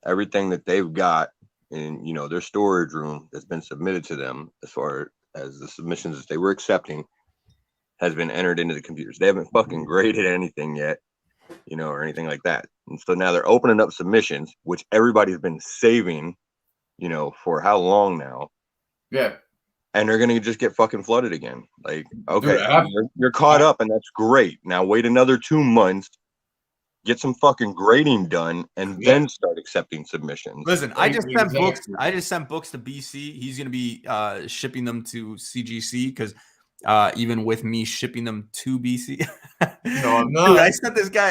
Speaker 3: everything that they've got in, you know, their storage room that's been submitted to them, as far as the submissions that they were accepting, has been entered into the computers. They haven't fucking graded anything yet, you know, or anything like that. And so now they're opening up submissions, which everybody's been saving, you know, for how long now?
Speaker 2: Yeah.
Speaker 3: And they're gonna just get fucking flooded again. Like, okay, dude, you're caught up, and that's great. Now wait another 2 months, get some fucking grading done, and then start accepting submissions.
Speaker 1: Listen, I just sent books. I just sent books to BC. He's gonna be shipping them to CGC because even with me shipping them to BC,
Speaker 2: no, I'm not.
Speaker 1: Dude, I sent this guy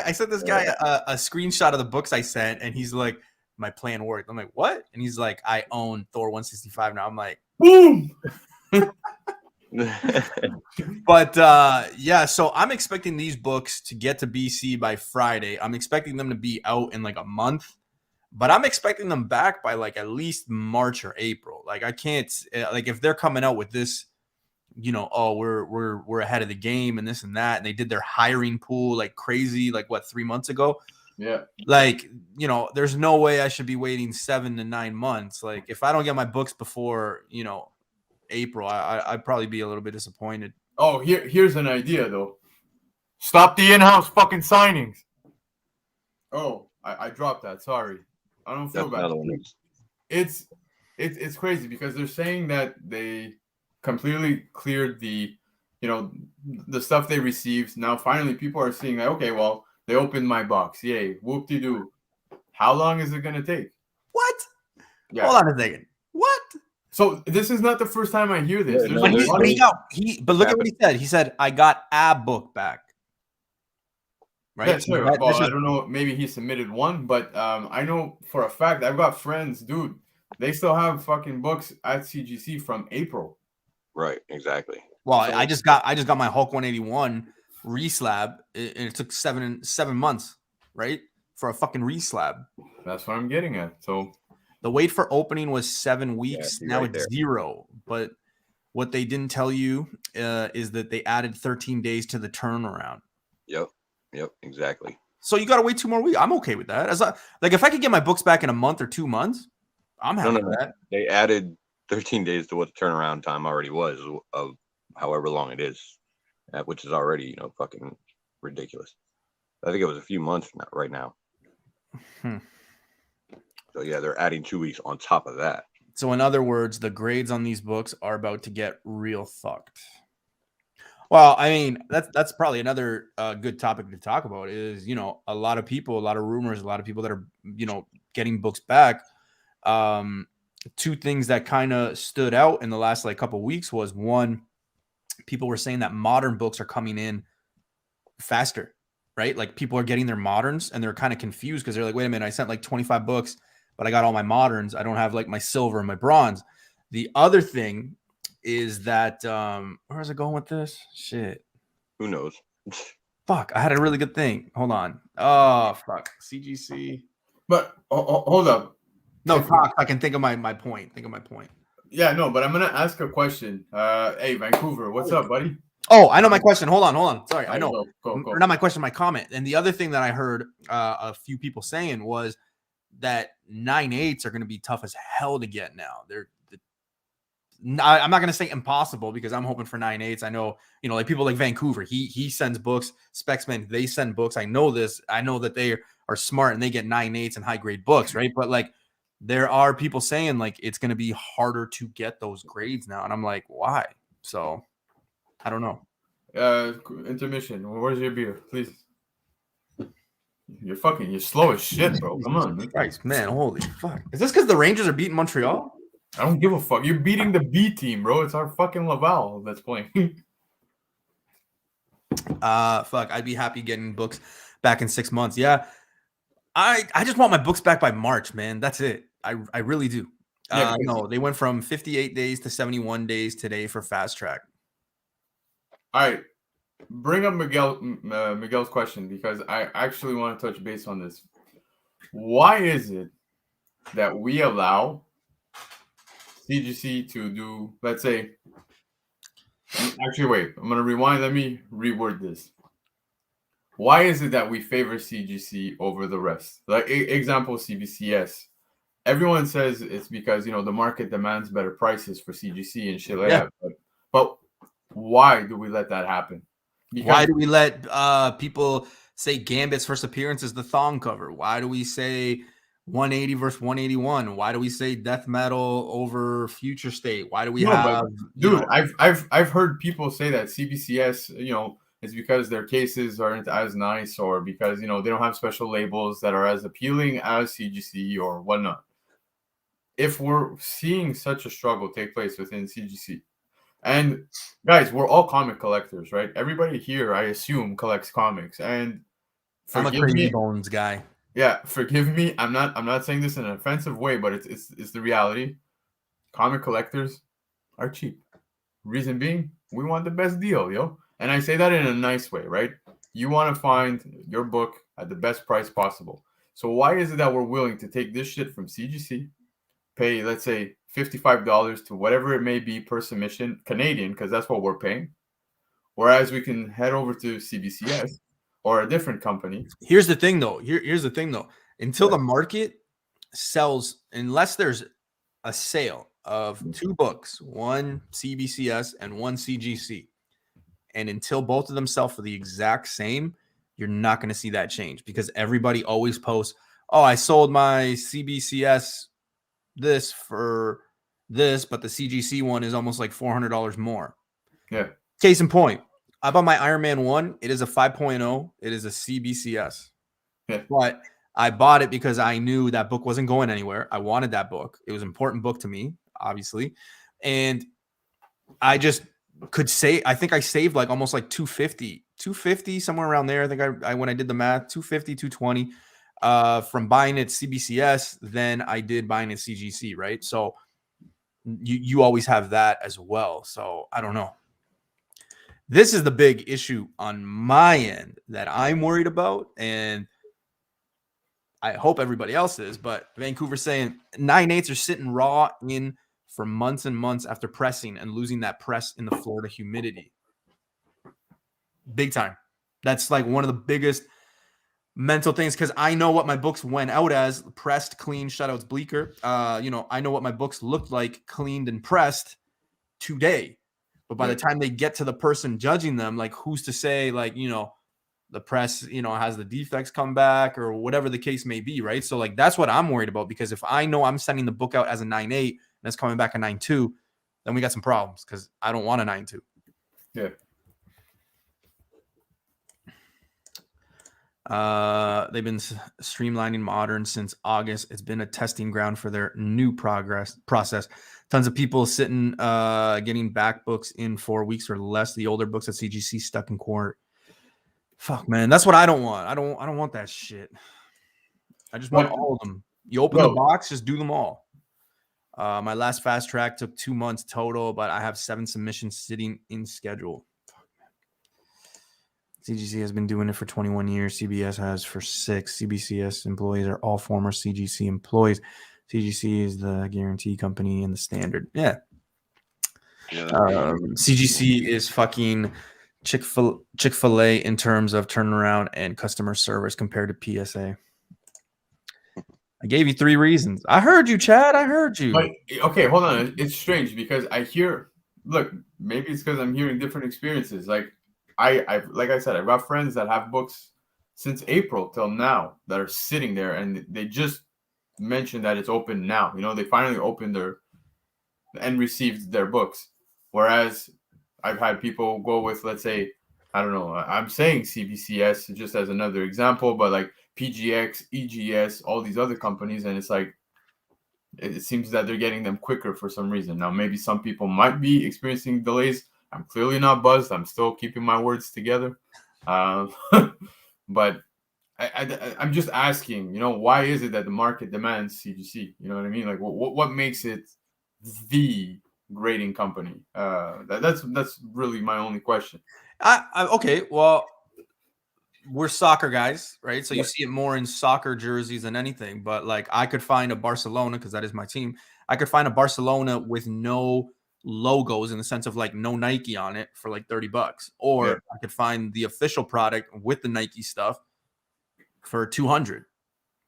Speaker 1: a screenshot of the books I sent, and he's like, "My plan worked." I'm like, "What?" And he's like, "I own Thor 165 now." I'm like,
Speaker 2: "Boom."
Speaker 1: But yeah, so I'm expecting these books to get to BC by Friday. I'm expecting them to be out in like a month, but I'm expecting them back by like at least March or April. Like I can't like if they're coming out with this, you know, oh, we're ahead of the game and this and that, and they did their hiring pool like crazy, like what, 3 months ago.
Speaker 2: Yeah.
Speaker 1: Like, you know, there's no way I should be waiting 7 to 9 months. Like if I don't get my books before, you know, April, I'd probably be a little bit disappointed.
Speaker 2: Oh, here's an idea though. Stop the in-house fucking signings. Oh, I dropped that. Sorry, I don't feel bad. It's crazy because they're saying that they completely cleared the, you know, the stuff they received. Now finally, people are seeing that. Okay, well, they opened my box. Yay, whoop-de-doo. How long is it gonna take?
Speaker 1: What?
Speaker 2: Yeah.
Speaker 1: Hold on a second. What?
Speaker 2: So this is not the first time I hear this.
Speaker 1: But look at what he said. He said, "I got a book back." Right?
Speaker 2: Yeah, sure. Well, I don't know. Maybe he submitted one, but I know for a fact I've got friends, dude. They still have fucking books at CGC from April.
Speaker 3: Right. Exactly.
Speaker 1: Well, so, I just got my Hulk 181 reslab, and it took seven months, right, for a fucking reslab.
Speaker 2: That's what I'm getting at. So.
Speaker 1: The wait for opening was 7 weeks. Yeah, now it's 0. But what they didn't tell you is that they added 13 days to the turnaround.
Speaker 3: Yep, exactly.
Speaker 1: So you got to wait 2 more weeks. I'm okay with that. Like if I could get my books back in a month or 2 months, I'm happy with that.
Speaker 3: They added 13 days to what the turnaround time already was of however long it is, which is already, you know, fucking ridiculous. I think it was a few months right now. So, yeah, they're adding 2 weeks on top of that.
Speaker 1: So, in other words, the grades on these books are about to get real fucked. Well, I mean, that's probably another good topic to talk about is, you know, a lot of people, a lot of rumors, a lot of people that are, you know, getting books back. 2 things that kind of stood out in the last like couple of weeks was, one, people were saying that modern books are coming in faster, right? Like people are getting their moderns and they're kind of confused because they're like, wait a minute, I sent like 25 books. But I got all my moderns. I don't have like my silver and my bronze. The other thing is that where is it going with this? Shit.
Speaker 3: Who knows?
Speaker 1: Fuck. I had a really good thing. Hold on. Oh fuck. CGC.
Speaker 2: But hold up.
Speaker 1: No, talk. I can think of my point. Think of my point.
Speaker 2: Yeah, no, but I'm gonna ask a question. Hey, Vancouver, what's up, buddy?
Speaker 1: Oh, I know my question. Hold on. Sorry, I know.
Speaker 2: Go.
Speaker 1: Or not my question, my comment. And the other thing that I heard a few people saying was that 9/8s are going to be tough as hell to get now. I'm not going to say impossible because I'm hoping for 9/8s. I know, you know, like people like Vancouver, he sends books. Specsman, they send books. I know this. I know that they are smart and they get 9/8s and high grade books, right? But like there are people saying like it's going to be harder to get those grades now, and I'm like, why? So I don't know.
Speaker 2: Intermission. Where's your beer, please? You're slow as shit, bro. Come on, man.
Speaker 1: Christ, man, holy fuck. Is this because the Rangers are beating Montreal?
Speaker 2: I don't give a fuck. You're beating the B team, bro. It's our fucking Laval that's playing.
Speaker 1: Fuck. I'd be happy getting books back in 6 months. Yeah. I just want my books back by March, man. That's it. I really do.
Speaker 2: Yeah,
Speaker 1: No, they went from 58 days to 71 days today for fast track.
Speaker 2: all right. Bring up Miguel's question because I actually want to touch base on this. Why is it that we allow CGC to do, let's say, actually, wait, I'm going to rewind. Let me reword this. Why is it that we favor CGC over the rest? Like, example, CBCS. Everyone says it's because, the market demands better prices for CGC and shit like
Speaker 1: Yeah.
Speaker 2: that. But why do we let that happen?
Speaker 1: Why do we let people say Gambit's first appearance is the thong cover? Why do we say 180 versus 181? Why do we say death metal over future state? Why do we have
Speaker 2: dude, I've heard people say that CBCS, it's because their cases aren't as nice or because they don't have special labels that are as appealing as CGC or whatnot. If we're seeing such a struggle take place within CGC, and guys, we're all comic collectors, right? Everybody here, I assume, collects comics. And
Speaker 1: I'm a creamy bones guy.
Speaker 2: Yeah, forgive me. I'm not saying this in an offensive way, but it's the reality. Comic collectors are cheap. Reason being, we want the best deal, yo. And I say that in a nice way, right? You want to find your book at the best price possible. So why is it that we're willing to take this shit from CGC, pay, let's say, $55 to whatever it may be per submission, Canadian, because that's what we're paying, whereas we can head over to CBCS or a different company.
Speaker 1: Here's the thing, though. Here's the thing, though. Until the market sells, unless there's a sale of two books, one CBCS and one CGC, and until both of them sell for the exact same, you're not going to see that change because everybody always posts, oh, I sold my CBCS this for this, but the CGC one is almost like $400 more.
Speaker 2: Yeah.
Speaker 1: Case in point, I bought my Iron Man 1. It is a 5.0. It is a CBCS.
Speaker 2: Yeah.
Speaker 1: But I bought it because I knew that book wasn't going anywhere. I wanted that book. It was an important book to me, obviously. And I just could say, I think I saved like almost like $250, somewhere around there. I think I when I did the math, $250, $220 from buying it CBCS than I did buying it CGC, right? So you always have that as well. So I don't know. This is the big issue on my end that I'm worried about, and I hope everybody else is, but Vancouver's saying 9/8 are sitting raw in for months and months after pressing and losing that press in the Florida humidity. Big time. That's like one of the biggest mental things because I know what my books went out as: pressed, clean, shutouts, bleaker. I know what my books looked like cleaned and pressed today. But by the time they get to the person judging them, like who's to say, like, the press, has the defects come back or whatever the case may be, right? So like that's what I'm worried about because if I know I'm sending the book out as a 9/8 and it's coming back a 9/2, then we got some problems because I don't want a 9/2.
Speaker 2: Yeah.
Speaker 1: They've been streamlining modern since August. It's been a testing ground for their new process. Tons of people sitting, getting back books in 4 weeks or less. The older books at CGC stuck in court. Fuck, man, that's what I don't want. I don't want that shit. I just want all of them. You open the box, just do them all. My last fast track took 2 months total, but I have 7 submissions sitting in schedule. CGC has been doing it for 21 years. CBS has for 6. CBCS employees are all former CGC employees. CGC is the guarantee company and the standard. Yeah. CGC is fucking Chick-fil-A in terms of turnaround and customer service compared to PSA. I gave you 3 reasons. I heard you, Chad. I heard you.
Speaker 2: But, okay, hold on. It's strange because look, maybe it's because I'm hearing different experiences. Like like I said, I've got friends that have books since April till now that are sitting there and they just mentioned that it's open now. They finally opened and received their books. Whereas I've had people go with, let's say, I don't know, I'm saying CBCS just as another example, but like PGX, EGS, all these other companies, and it's like, it seems that they're getting them quicker for some reason. Now, maybe some people might be experiencing delays. I'm clearly not buzzed. I'm still keeping my words together. But I'm just asking, why is it that the market demands CGC? You know what I mean? Like, what makes it the grading company? That's really my only question.
Speaker 1: Okay, well, we're soccer guys, right? So you
Speaker 2: Yeah.
Speaker 1: see it more in soccer jerseys than anything. But like, I could find a Barcelona, because that is my team. I could find a Barcelona with no logos, in the sense of like no Nike on it, for like $30, or
Speaker 2: Yeah.
Speaker 1: I could find the official product with the Nike stuff for 200.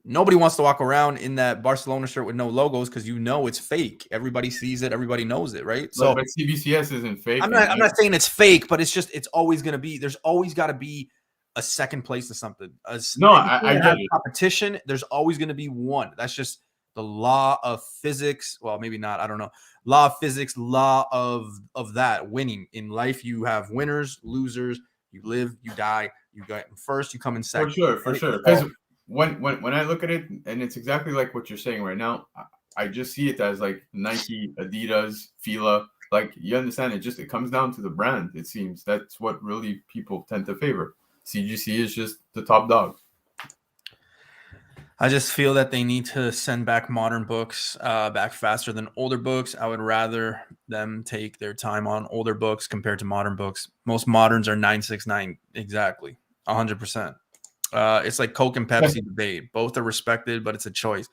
Speaker 1: Nobody wants to walk around in that Barcelona shirt with no logos, because it's fake. Everybody sees it, everybody knows it, right? So
Speaker 2: But CBCS isn't fake.
Speaker 1: I'm not saying it's fake, but it's always going to be, there's always got to be a second place to something.
Speaker 2: No,
Speaker 1: Anything
Speaker 2: I
Speaker 1: that
Speaker 2: get
Speaker 1: has
Speaker 2: it.
Speaker 1: competition, there's always going to be one. That's just the law of physics. Well, maybe not. I don't know. Law of physics, law of that winning in life. You have winners, losers. You live, you die. You go first, you come in second.
Speaker 2: For sure. Because when I look at it, and it's exactly like what you're saying right now, I just see it as like Nike, Adidas, Fila. Like, you understand, it comes down to the brand. It seems that's what really people tend to favor. CGC is just the top dog.
Speaker 1: I just feel that they need to send back modern books back faster than older books. I would rather them take their time on older books compared to modern books. Most moderns are 969, exactly, 100%. It's like Coke and Pepsi debate. Both are respected, but it's a choice.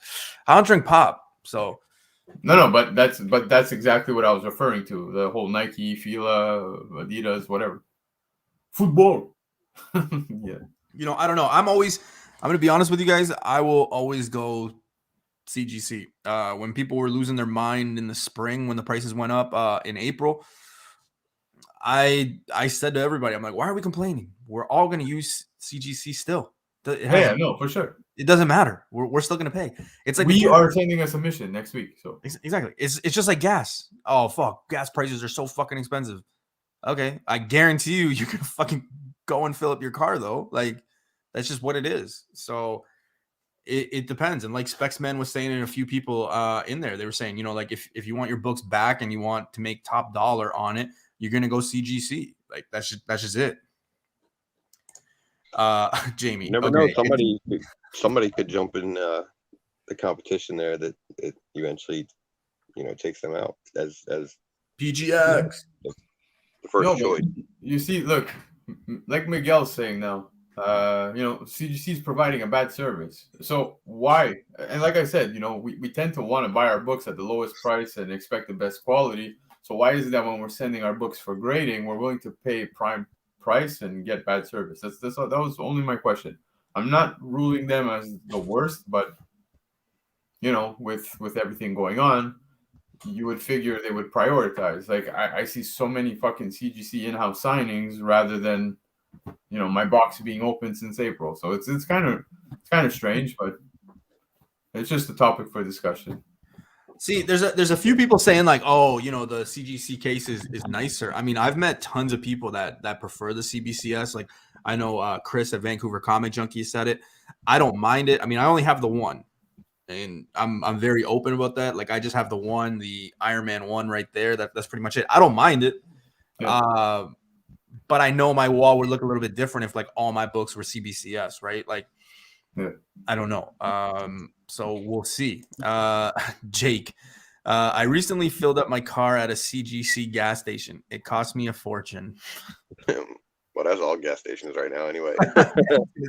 Speaker 1: I don't drink pop, so
Speaker 2: No, but that's exactly what I was referring to. The whole Nike, Fila, Adidas, whatever. Football. Yeah.
Speaker 1: I don't know. I'm going to be honest with you guys. I will always go CGC. When people were losing their mind in the spring, when the prices went up in April, I said to everybody, I'm like, why are we complaining? We're all going to use CGC still.
Speaker 2: No, for sure.
Speaker 1: It doesn't matter. We're still going to pay. It's like
Speaker 2: we are sending a submission next week. So
Speaker 1: exactly. It's just like gas. Oh, fuck. Gas prices are so fucking expensive. Okay. I guarantee you can fucking go and fill up your car, though. Like, that's just what it is. So it depends. And like Specsman was saying, and a few people in there, they were saying, like, if you want your books back and you want to make top dollar on it, you're going to go CGC. Like, that's just it. Jamie.
Speaker 3: You never know. Somebody could jump in the competition there that it eventually, takes them out as
Speaker 1: PGX.
Speaker 3: the first choice.
Speaker 2: You see, look, like Miguel's saying now, CGC is providing a bad service. So why? And like I said, we tend to want to buy our books at the lowest price and expect the best quality. So why is it that when we're sending our books for grading, we're willing to pay prime price and get bad service? That was only my question. I'm not ruling them as the worst, but with everything going on, you would figure they would prioritize. Like, I see so many fucking CGC in-house signings rather than my box being open since April. So it's kind of strange, but it's just a topic for discussion.
Speaker 1: See, there's a few people saying like, oh, the CGC case is nicer. I mean, I've met tons of people that prefer the CBCS. Like, I know Chris at Vancouver Comic Junkie said it. I don't mind it. I mean, I only have the one, and I'm very open about that. Like, I just have the one, the Iron Man one right there. That's pretty much it. I don't mind it. Yeah. But I know my wall would look a little bit different if like all my books were CBCS, right? Like, yeah. I don't know. So we'll see. Jake, I recently filled up my car at a CGC gas station. It cost me a fortune.
Speaker 3: Well, that's all gas stations right now, anyway.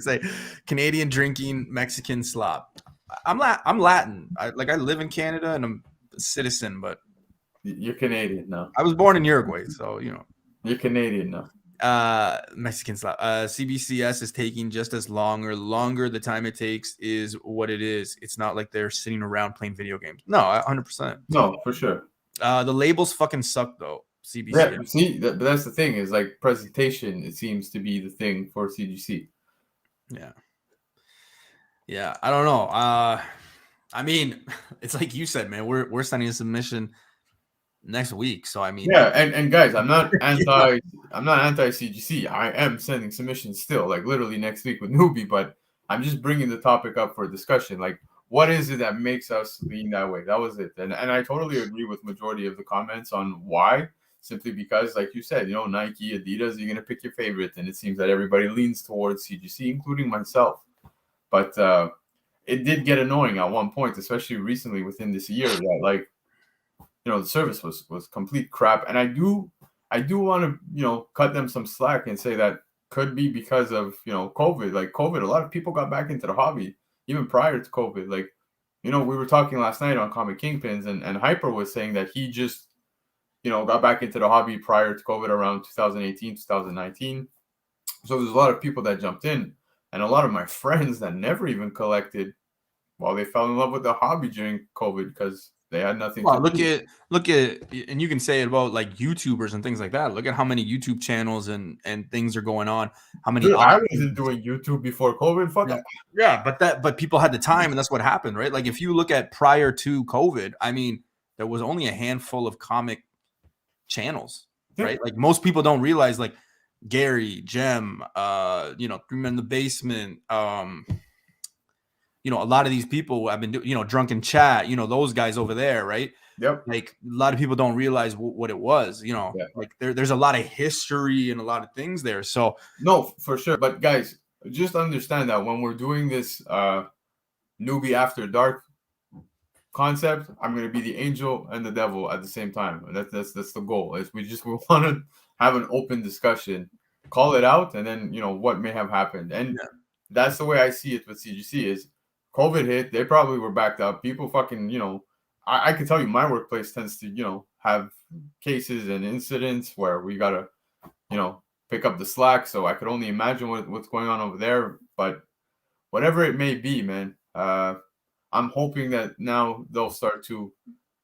Speaker 1: Say Canadian drinking, Mexican slop. I'm Latin. I live in Canada and I'm a citizen, but
Speaker 2: you're Canadian now.
Speaker 1: I was born in Uruguay, so
Speaker 2: you're Canadian now.
Speaker 1: Mexican slop. CBCS is taking just as long or longer. The time it takes is what it is. It's not like they're sitting around playing video games. No, 100%.
Speaker 2: No, for sure.
Speaker 1: The labels fucking suck though. CBCS.
Speaker 2: Yeah, see, but that's the thing, is like presentation. It seems to be the thing for CGC.
Speaker 1: Yeah. I don't know. I mean, it's like you said, man. We're sending a submission next week, so I mean,
Speaker 2: yeah. And guys, I'm not anti CGC. I am sending submissions still, like literally next week with Newbie. But I'm just bringing the topic up for discussion. Like, what is it that makes us lean that way? That was it. And I totally agree with majority of the comments on why. Simply because, like you said, Nike, Adidas, you're gonna pick your favorite, and it seems that everybody leans towards CGC, including myself. but it did get annoying at one point, especially recently within this year, that like, the service was complete crap. And I do want to, cut them some slack and say that could be because of, COVID. Like COVID, a lot of people got back into the hobby even prior to COVID. Like, we were talking last night on Comic Kingpins, and Hyper was saying that he just, got back into the hobby prior to COVID around 2018, 2019. So there's a lot of people that jumped in, and a lot of my friends that never even collected, well, they fell in love with the hobby during COVID because they had nothing to do.
Speaker 1: Look at, and you can say it about like YouTubers and things like that. Look at how many YouTube channels and things are going on. How many?
Speaker 2: Dude, I wasn't doing YouTube before COVID. Fuck
Speaker 1: yeah.
Speaker 2: it.
Speaker 1: Yeah, but people had the time, and that's what happened, right? Like if you look at prior to COVID, I mean, there was only a handful of comic channels, right? Like most people don't realize, like Gary, Jem, Three Men in the Basement, a lot of these people have been doing, Drunken Chat, those guys over there, right?
Speaker 2: Yep.
Speaker 1: Like a lot of people don't realize what it was, like there's a lot of history and a lot of things there. So
Speaker 2: no, for sure. But guys, just understand that when we're doing this newbie after dark concept, I'm going to be the angel and the devil at the same time. And that's the goal. Is we want to have an open discussion, call it out, and then what may have happened. And that's the way I see it with CGC is COVID hit, they probably were backed up. People fucking, I can tell you my workplace tends to, have cases and incidents where we got to, pick up the slack. So I could only imagine what's going on over there. But whatever it may be, man, I'm hoping that now they'll start to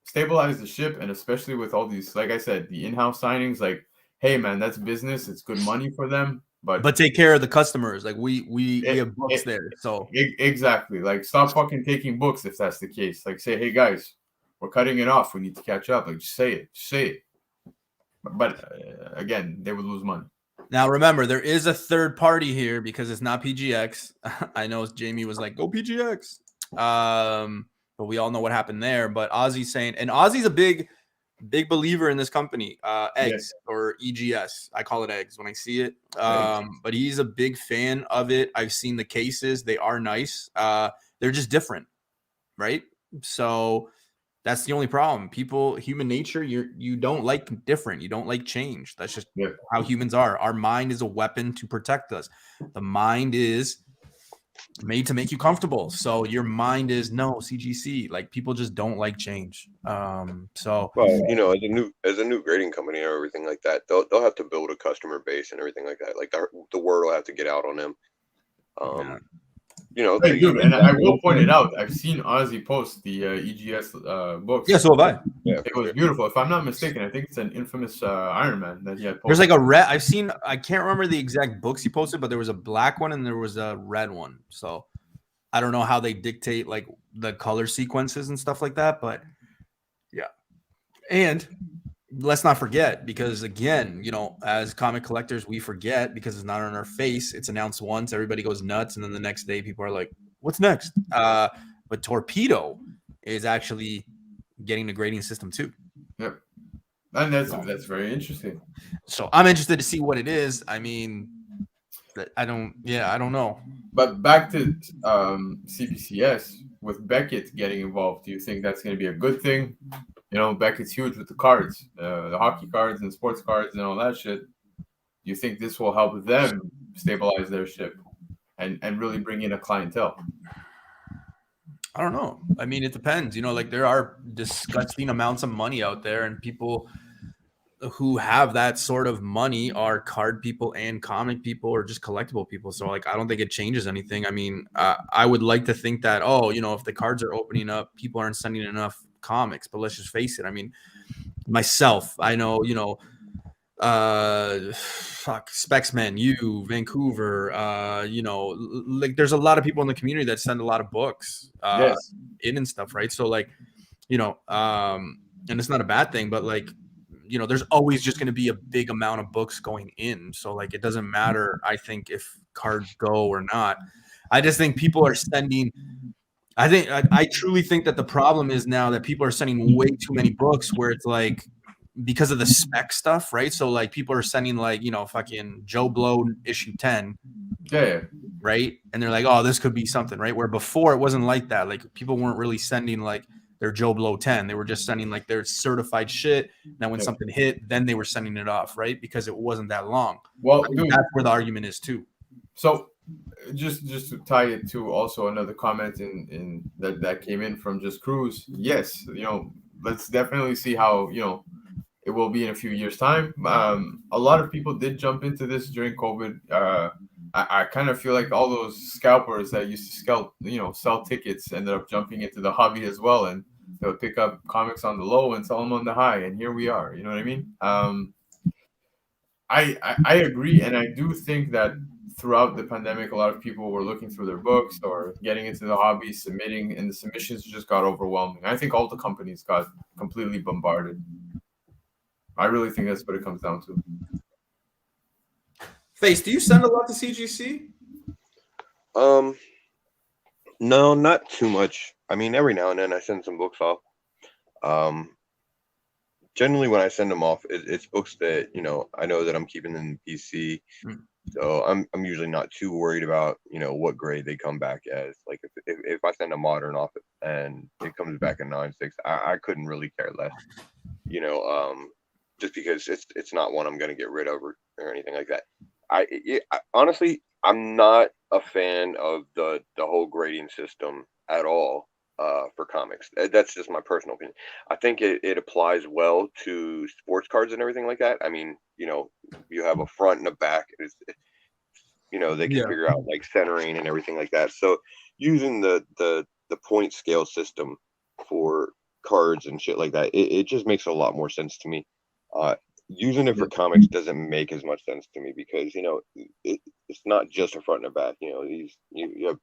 Speaker 2: stabilize the ship. And especially with all these, like I said, the in-house signings, like, hey, man, that's business. It's good money for them. But
Speaker 1: take care of the customers. Like we have books there. So
Speaker 2: exactly. Like stop fucking taking books if that's the case. Like say, hey guys, we're cutting it off. We need to catch up. Like just say it. Just say it. But again, they would lose money.
Speaker 1: Now remember, there is a third party here because it's not PGX. I know Jamie was like, go PGX. But we all know what happened there. But Ozzy's saying, and Ozzy's a big believer in this company, eggs or EGS. I call it eggs when I see it. But he's a big fan of it. I've seen the cases. They are nice. They're just different, right? So that's the only problem. People, human nature, you don't like different. You don't like change. That's just how humans are. Our mind is a weapon to protect us. The mind is made to make you comfortable. So your mind is no CGC. Like people just don't like change. So
Speaker 3: well, as a new grading company or everything like that, they'll have to build a customer base and everything like that. Like the word will have to get out on them.
Speaker 2: Hey, dude, and I will point it out. I've seen Ozzy post the EGS books.
Speaker 1: Yeah, so have I.
Speaker 2: Yeah, it was beautiful. If I'm not mistaken, I think it's an infamous Iron Man that he had posted.
Speaker 1: There's like a red. I can't remember the exact books he posted, but there was a black one and there was a red one. So I don't know how they dictate like the color sequences and stuff like that, but yeah. And let's not forget, because again, as comic collectors, we forget because it's not on our face. It's announced once, everybody goes nuts, and then the next day people are like, what's next? But Torpedo is actually getting the grading system too.
Speaker 2: Yep. And that's very interesting.
Speaker 1: So I'm interested to see what it is. I mean, I don't know.
Speaker 2: But back to CBCS, with Beckett getting involved, do you think that's going to be a good thing? Beckett's huge with the cards, the hockey cards and sports cards and all that shit. Do you think this will help them stabilize their ship and really bring in a clientele?
Speaker 1: I don't know. I mean, it depends. Like there are disgusting amounts of money out there, and people who have that sort of money are card people and comic people or just collectible people. So like, I don't think it changes anything. I mean, I would like to think that, if the cards are opening up, people aren't sending enough comics, but let's just face it. I mean, myself, I know, Specsman, you, Vancouver, like there's a lot of people in the community that send a lot of books in and stuff, right? So like, and it's not a bad thing, but like, there's always just going to be a big amount of books going in. So like, it doesn't matter, I think, if cards go or not. I just think people are sending, I truly think that the problem is now that people are sending way too many books where it's like, because of the spec stuff, right? So like people are sending like, fucking Joe Blow issue 10.
Speaker 2: Yeah.
Speaker 1: right? And they're like, oh, this could be something, right? Where before it wasn't like that. Like people weren't really sending like their Joe Blow 10. They were just sending like their certified shit. Now when something hit, then they were sending it off, right? Because it wasn't that long.
Speaker 2: Well, dude,
Speaker 1: that's where the argument is too.
Speaker 2: So just to tie it to also another comment in that came in from Just Cruz. Yes, let's definitely see how, it will be in a few years' time. A lot of people did jump into this during COVID. I kind of feel like all those scalpers that used to sell tickets ended up jumping into the hobby as well, and they'll pick up comics on the low and sell them on the high, and here we are. You know what I mean? I agree, and I do think that throughout the pandemic, a lot of people were looking through their books or getting into the hobby, submitting, and the submissions just got overwhelming. I think all the companies got completely bombarded. I really think that's what it comes down to.
Speaker 1: Face, do you send a lot to CGC?
Speaker 3: No, not too much. I mean, every now and then I send some books off. Generally when I send them off, it's books that, I know that I'm keeping in the PC. So I'm usually not too worried about, what grade they come back as. Like if I send a modern off and it comes back a 9.6, I couldn't really care less, just because it's not one I'm going to get rid of or anything like that. I honestly, I'm not a fan of the whole grading system at all. For comics, that's just my personal opinion. I think it applies well to sports cards and everything like that. I mean, you have a front and a back. They can figure out like centering and everything like that. So using the point scale system for cards and shit like that, it just makes a lot more sense to me. Using it for comics doesn't make as much sense to me because it's not just a front and a back. You have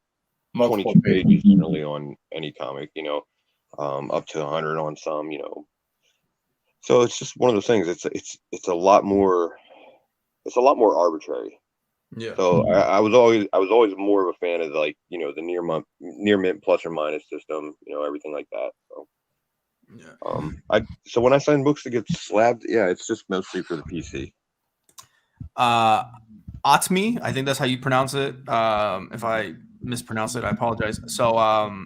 Speaker 3: multiple 22 pages generally on any comic, up to 100 on some, So it's just one of those things. It's a lot more arbitrary.
Speaker 1: Yeah.
Speaker 3: So I was always more of a fan of like, the near mint plus or minus system, everything like that. So so when I sign books to get slabbed, it's just mostly for the PC.
Speaker 1: Atmi, I think that's how you pronounce it. If I mispronounce it, I apologize. So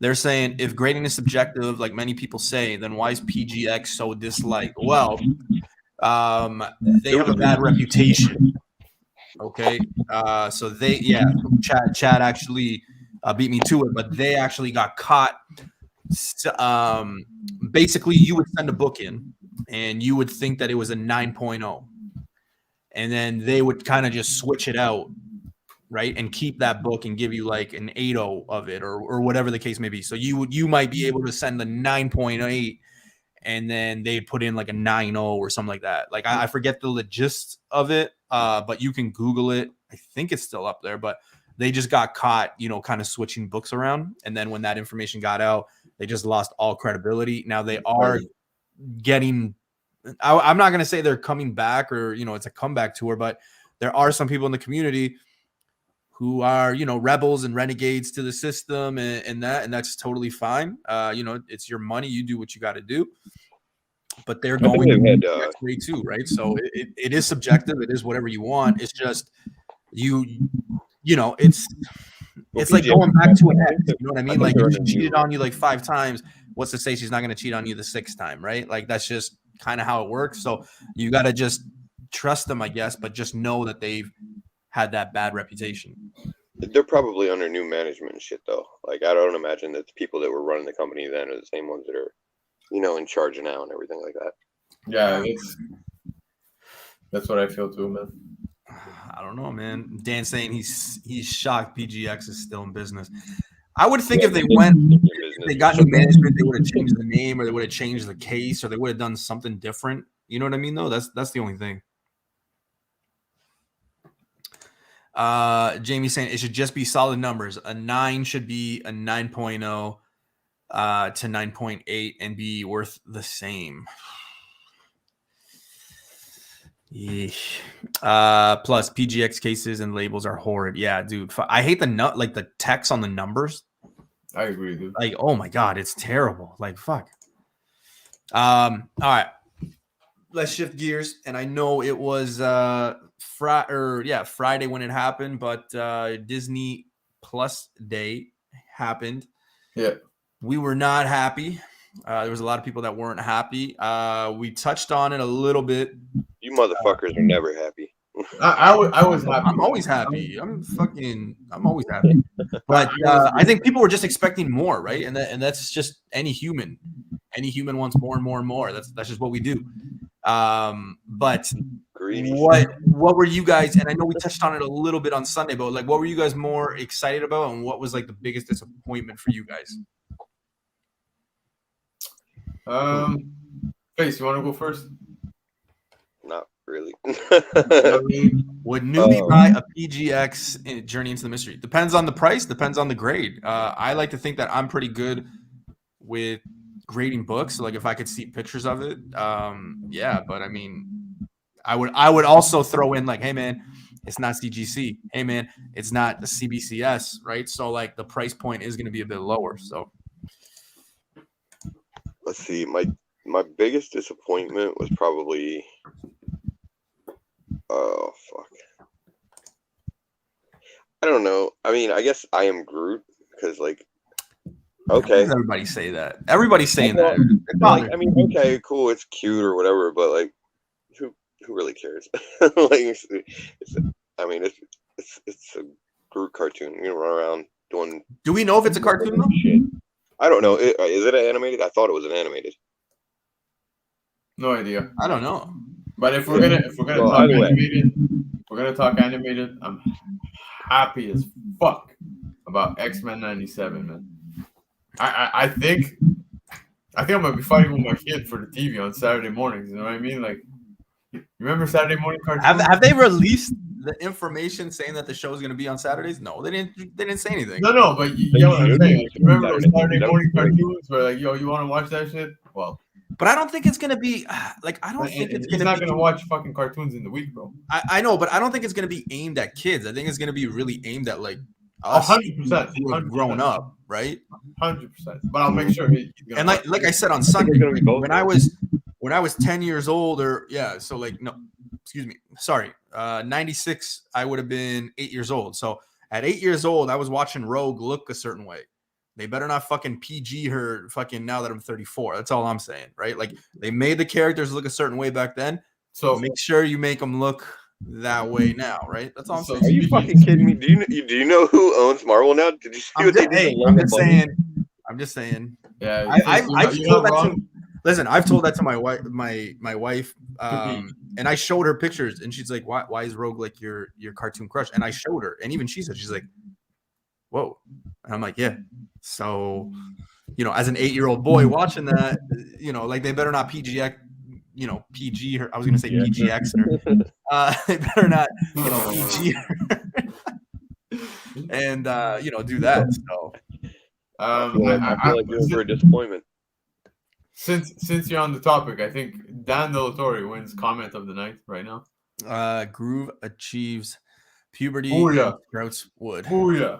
Speaker 1: they're saying if grading is subjective, like many people say, then why is PGX so disliked? Well, they have a bad reputation. Okay, so Chad actually beat me to it, but they actually got caught. Basically, you would send a book in, and you would think that it was a 9.0. And then they would kind of just switch it out, right, and keep that book and give you like an 8.0 of it or whatever the case may be. So you might be able to send the 9.8 and then they'd put in like a 9.0 or something like that. Like I forget the gist of it, but you can Google it. I think it's still up there, but they just got caught, kind of switching books around. And then when that information got out, they just lost all credibility. Now they are getting – I'm not going to say they're coming back or, it's a comeback tour, but there are some people in the community who are, rebels and renegades to the system and that's totally fine. It's your money. You do what you got to do. But they're going to way too, right? So it is subjective. It is whatever you want. It's just it's like going back to an ex. You know what I mean? Like if she cheated on you like 5 times, what's to say she's not going to cheat on you the 6th time, right? Like that's just kind of how it works. So you got to just trust them, I guess, but just know that they've had that bad reputation.
Speaker 3: They're probably under new management and shit, though. Like I don't imagine that the people that were running the company then are the same ones that are, in charge now and everything like that.
Speaker 2: Yeah, that's what I feel too, man.
Speaker 1: I don't know, man. Dan's saying he's shocked PGX is still in business. I would think if they got new management, they would have changed the name or they would have changed the case or they would have done something different. You know what I mean, though? That's the only thing. Jamie's saying it should just be solid numbers. A 9 should be a 9.0 to 9.8 and be worth the same. Plus PGX cases and labels are horrid. Yeah, dude. I hate the text on the numbers.
Speaker 2: I agree, dude.
Speaker 1: Like, oh my god, it's terrible. Like, fuck. All right. let's shift gears. And I know it was Friday when it happened, but Disney Plus Day happened.
Speaker 2: Yeah.
Speaker 1: We were not happy. There was a lot of people that weren't happy. We touched on it a little bit.
Speaker 4: You motherfuckers are never happy.
Speaker 2: I was happy.
Speaker 1: I'm always happy. I'm always happy. But I think people were just expecting more, right? And that's just any human. Any human wants more and more and more. That's just what we do. But
Speaker 4: Greedy.
Speaker 1: what were you guys? And I know we touched on it a little bit on Sunday, but like, what were you guys more excited about, and what was like the biggest disappointment for you guys?
Speaker 2: Face, you want to go first?
Speaker 4: Not really.
Speaker 1: Would newbie buy a PGX in Journey into the Mystery? Depends on the price, depends on the grade. I like to think that I'm pretty good with grading books. So like if I could see pictures of it, yeah. But I mean, I would also throw in like, hey man, it's not CGC. Hey man, it's not the CBCS, right? So like the price point is going to be a bit lower. So
Speaker 4: Let's see. My biggest disappointment was probably. Oh fuck. I don't know. I mean, I guess I am Groot because like. Okay.
Speaker 1: Everybody say that. Everybody's saying that.
Speaker 4: Like, I mean, okay, cool, it's cute or whatever, but like, who really cares? Like, it's a Groot cartoon. You know, run around doing.
Speaker 1: Do we know if it's a cartoon though?
Speaker 4: Shit. I don't know. Is it animated? I thought it was an animated.
Speaker 2: No idea.
Speaker 1: I don't know.
Speaker 2: But if we're gonna talk animated, I'm happy as fuck about X-Men 97, man. I think I'm gonna be fighting with my kid for the TV on Saturday mornings. You know what I mean? Like, you remember Saturday morning cartoons?
Speaker 1: Have they released the information saying that the show is gonna be on Saturdays? No, they didn't say anything.
Speaker 2: No, but you know what I'm saying. Like, remember those Saturday morning cartoons where like, yo, you want to watch that shit? Well,
Speaker 1: but I don't think it's gonna be like I don't think it's
Speaker 2: he's not gonna watch fucking cartoons in the week, bro.
Speaker 1: I know, but I don't think it's gonna be aimed at kids. I think it's gonna be really aimed at like us
Speaker 2: 100%,
Speaker 1: who have grown up, right?
Speaker 2: 100%. But I'll make sure.
Speaker 1: And like I said on Sunday, when I was 10 years old, or yeah, so like no, excuse me, sorry, 96, I would have been 8 years old. So at 8 years old, I was watching Rogue look a certain way. They better not fucking PG her fucking now that I'm 34. That's all I'm saying, right? Like they made the characters look a certain way back then. So make sure you make them look that way now, right? That's all I'm saying.
Speaker 4: Are you fucking kidding me? Do you know who owns Marvel now? Did you see what they did?
Speaker 1: I'm just saying.
Speaker 2: Yeah,
Speaker 1: I've told that to, listen. I've told that to my wife. My wife, and I showed her pictures, and she's like, "Why is Rogue like your cartoon crush?" And I showed her, and even she said, she's like, "Whoa," and I'm like, "Yeah." So, you know, as an 8-year-old boy watching that, you know, like they better not PG her. I was gonna say PGX her. They better not, PG her. And do that. So
Speaker 4: I feel like you're for a disappointment.
Speaker 2: Since you're on the topic, I think Dan De La Torre wins comment of the night right now.
Speaker 1: Groove achieves puberty.
Speaker 2: Oh yeah,
Speaker 1: Sprouts wood.
Speaker 2: Oh yeah,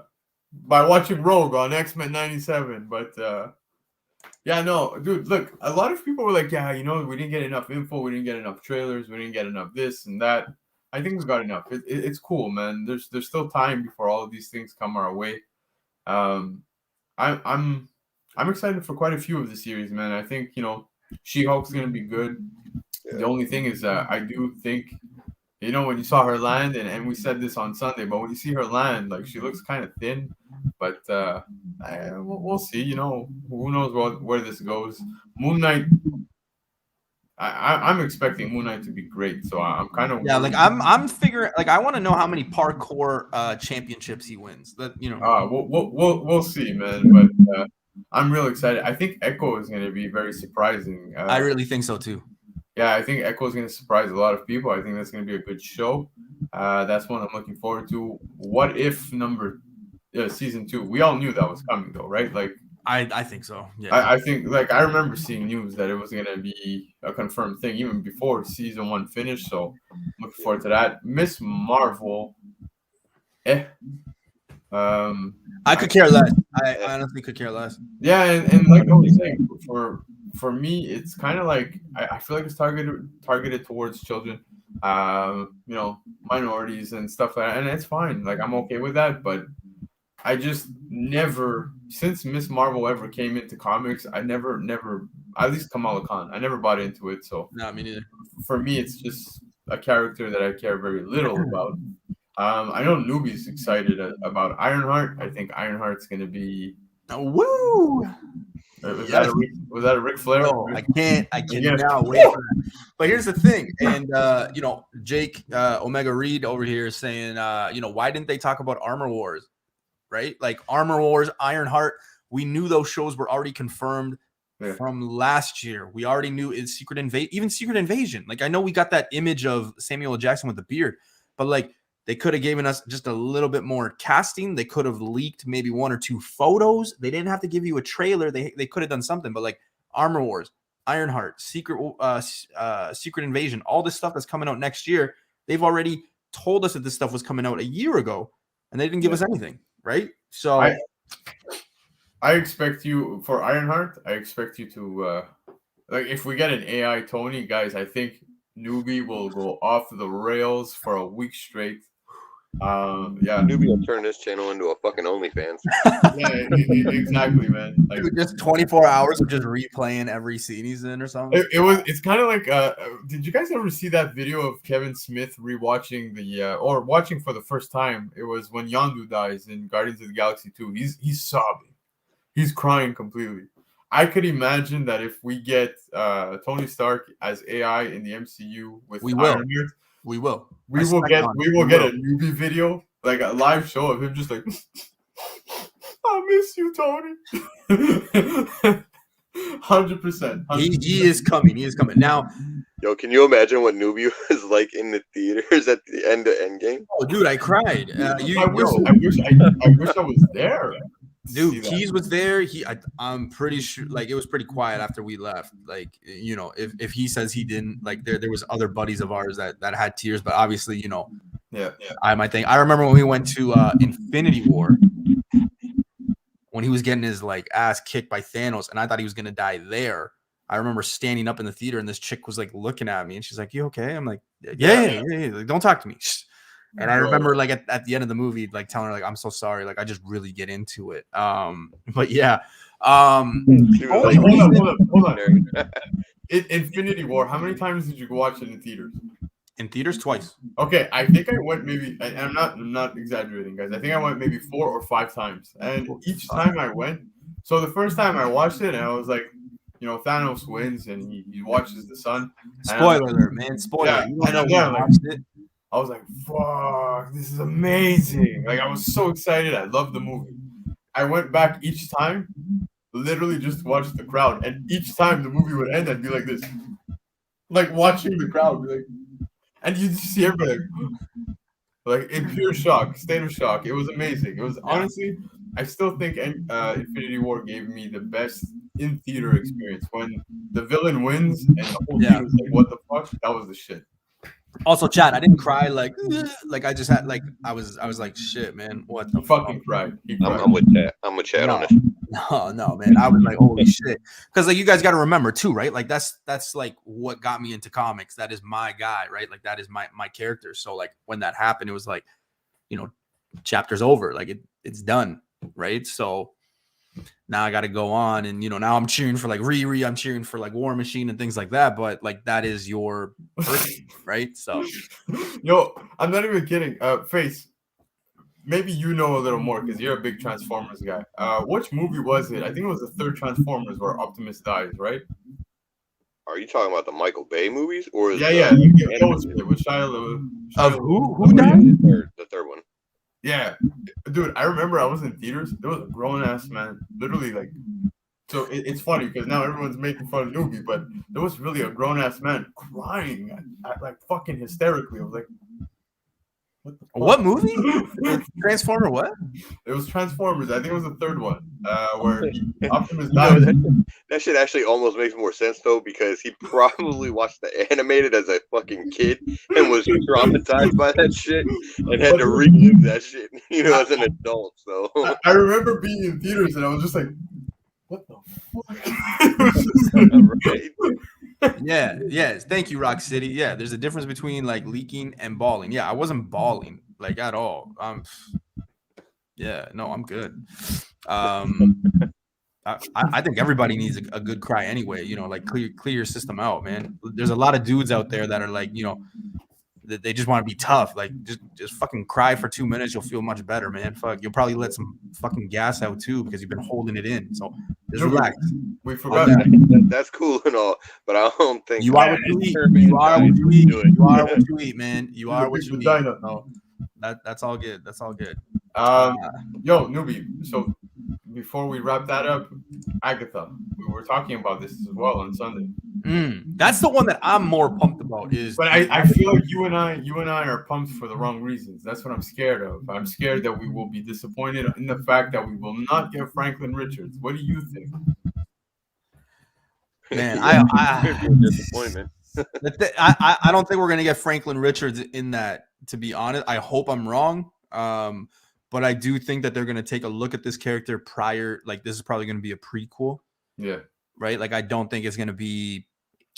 Speaker 2: by watching Rogue on X-Men 97. But yeah, no, dude, look, a lot of people were like, yeah, we didn't get enough info, we didn't get enough trailers, we didn't get enough this and that. I think we got enough. It's cool, man. There's still time before all of these things come our way. I'm excited for quite a few of the series, man. I think She-Hulk's gonna be good. Yeah. The only thing is, I do think, when you saw her land, and we said this on Sunday, but when you see her land, like she looks kind of thin. But we'll see. Who knows where this goes. Moon Knight. I'm expecting Moon Knight to be great, so I'm kind of
Speaker 1: like I'm figuring, like, I want to know how many parkour championships he wins. That
Speaker 2: we'll see, man. But I'm real excited. I think Echo is going to be very surprising.
Speaker 1: I really think so too.
Speaker 2: Yeah, I think Echo is going to surprise a lot of people. I think that's going to be a good show. That's one I'm looking forward to. What if season 2? We all knew that was coming, though, right? Like.
Speaker 1: I think so. Yeah.
Speaker 2: I think, like, I remember seeing news that it was going to be a confirmed thing even before season 1 finished. So I'm looking forward to that. Miss Marvel. I could
Speaker 1: care less. I honestly could care less.
Speaker 2: Yeah, and like I was saying, for for me, it's kind of like I feel like it's targeted towards children, minorities and stuff like that, and it's fine. Like I'm okay with that, but I just never, since Miss Marvel ever came into comics, I never, at least Kamala Khan, I never bought into it. So
Speaker 1: No, me neither.
Speaker 2: for me, it's just a character that I care very little about. I know Newbie's excited about Ironheart. I think Ironheart's going to be.
Speaker 1: Woo!
Speaker 2: Was that a Ric Flair?
Speaker 1: No, I cannot
Speaker 2: Yeah.
Speaker 1: wait for that. But here's the thing, and Jake Omega Reed over here is saying, why didn't they talk about Armor Wars? Right? Like Armor Wars, Ironheart. We knew those shows were already confirmed from last year. We already knew it's Secret Invasion. Like I know we got that image of Samuel L. Jackson with the beard, but like they could have given us just a little bit more casting. They could have leaked maybe 1 or 2 photos. They didn't have to give you a trailer. They could have done something, but like Armor Wars, Ironheart, Secret Invasion, all this stuff that's coming out next year. They've already told us that this stuff was coming out a year ago, and they didn't give us anything. Right? So
Speaker 2: I expect you for Ironheart. I expect you to like if we get an AI Tony, guys. I think Newbie will go off the rails for a week straight.
Speaker 4: Newbie will turn this channel into a fucking OnlyFans.
Speaker 2: Yeah, exactly, man. Like
Speaker 1: just 24 hours of just replaying every scene he's in or something.
Speaker 2: It's kind of like did you guys ever see that video of Kevin Smith rewatching or watching for the first time? It was when Yondu dies in Guardians of the Galaxy 2. He's sobbing. He's crying completely. I could imagine that if we get Tony Stark as AI in the MCU with
Speaker 1: we will get
Speaker 2: a Newbie video, like a live show of him just like I miss you, Tony. 100%.
Speaker 1: He is coming. He is coming. Now,
Speaker 4: yo, can you imagine what Newbie was like in the theaters at the end of Endgame?
Speaker 1: Oh, dude, I cried.
Speaker 2: I wish I was there.
Speaker 1: Dude, Keys was there. I'm pretty sure, like, it was pretty quiet after we left. Like, if he says he didn't, like, there was other buddies of ours that had tears, but obviously, I might think. I remember when we went to Infinity War, when he was getting his like ass kicked by Thanos, and I thought he was gonna die there. I remember standing up in the theater, and this chick was like looking at me, and she's like, "You okay?" I'm like, "Yeah. Like, don't talk to me." And I remember like at the end of the movie, like telling her like, "I'm so sorry. Like I just really get into it." But yeah.
Speaker 2: Hold on. Infinity War. How many times did you watch it in theaters?
Speaker 1: In theaters twice.
Speaker 2: Okay, I think I went maybe. I'm not exaggerating, guys. I think I went maybe 4 or 5 times, and each time I went. So the first time I watched it, and I was like, Thanos wins, and he watches the sun.
Speaker 1: Spoiler alert, man! Spoiler.
Speaker 2: Yeah,
Speaker 1: you don't know watched it.
Speaker 2: I was like, fuck, this is amazing. Like, I was so excited. I loved the movie. I went back each time, literally just to watch the crowd. And each time the movie would end, I'd be like this. Like, watching the crowd. Be like, and you just see everybody like in pure shock, state of shock. It was amazing. It was, honestly, I still think Infinity War gave me the best in-theater experience. When the villain wins and the whole theater was like, what the fuck? That was the shit.
Speaker 1: Also, Chad, I didn't cry like I just had like I was like shit, man. What the
Speaker 2: fucking cried?
Speaker 4: I'm with Chad. I'm with Chad on it.
Speaker 1: No, man. I was like, holy shit. Because like you guys got to remember too, right? Like that's like what got me into comics. That is my guy, right? Like that is my character. So like when that happened, it was like, chapter's over. Like it's done, right? So now I got to go on, and now I'm cheering for like Riri, I'm cheering for like War Machine and things like that. But like that is your person, right? So,
Speaker 2: yo, I'm not even kidding. Face, maybe you know a little more because you're a big Transformers guy. Which movie was it? I think it was the third Transformers where Optimus dies, right?
Speaker 4: Are you talking about the Michael Bay movies, or
Speaker 2: with Shia LaBeouf?
Speaker 1: Of who died?
Speaker 4: The third one.
Speaker 2: Yeah, dude, I remember I was in theaters. There was a grown-ass man, literally, like, so it's funny because now everyone's making fun of Newbie, but there was really a grown-ass man crying, like, fucking hysterically. I was like,
Speaker 1: what movie? Transformer what?
Speaker 2: It was Transformers. I think it was the third one, where Optimus died.
Speaker 4: That shit actually almost makes more sense, though, because he probably watched the animated as a fucking kid and was traumatized by that shit and had to relive that shit, as an adult. So
Speaker 2: I remember being in theaters and I was just like, What the fuck?
Speaker 4: Right.
Speaker 1: Yeah, yes. Thank you, Rock City. Yeah, there's a difference between like leaking and balling. Yeah, I wasn't balling like at all. Yeah, no, I'm good. I think everybody needs a good cry anyway. You know, like clear your system out, man. There's a lot of dudes out there that are like, you know, that they just want to be tough. Like just fucking cry for 2 minutes, you'll feel much better, man. Fuck, you'll probably let some fucking gas out too because you've been holding it in. So just relax.
Speaker 2: We forgot.
Speaker 4: That's cool and all, but I don't think
Speaker 1: You are what you eat. You are what you eat. You are what you eat, man. You are what you eat. So that's all good. That's all good.
Speaker 2: Yo, newbie. So before we wrap that up, Agatha, we were talking about this as well on Sunday.
Speaker 1: That's the one that I'm more pumped about.
Speaker 2: But I feel like you and I are pumped for the wrong reasons. That's what I'm scared of. I'm scared that we will be disappointed in the fact that we will not get Franklin Richards. What do you think?
Speaker 1: Man,
Speaker 4: disappointment.
Speaker 1: I don't think we're gonna get Franklin Richards in that. To be honest, I hope I'm wrong. But I do think that they're gonna take a look at this character prior. Like this is probably gonna be a prequel.
Speaker 2: Yeah.
Speaker 1: Right. Like I don't think it's gonna be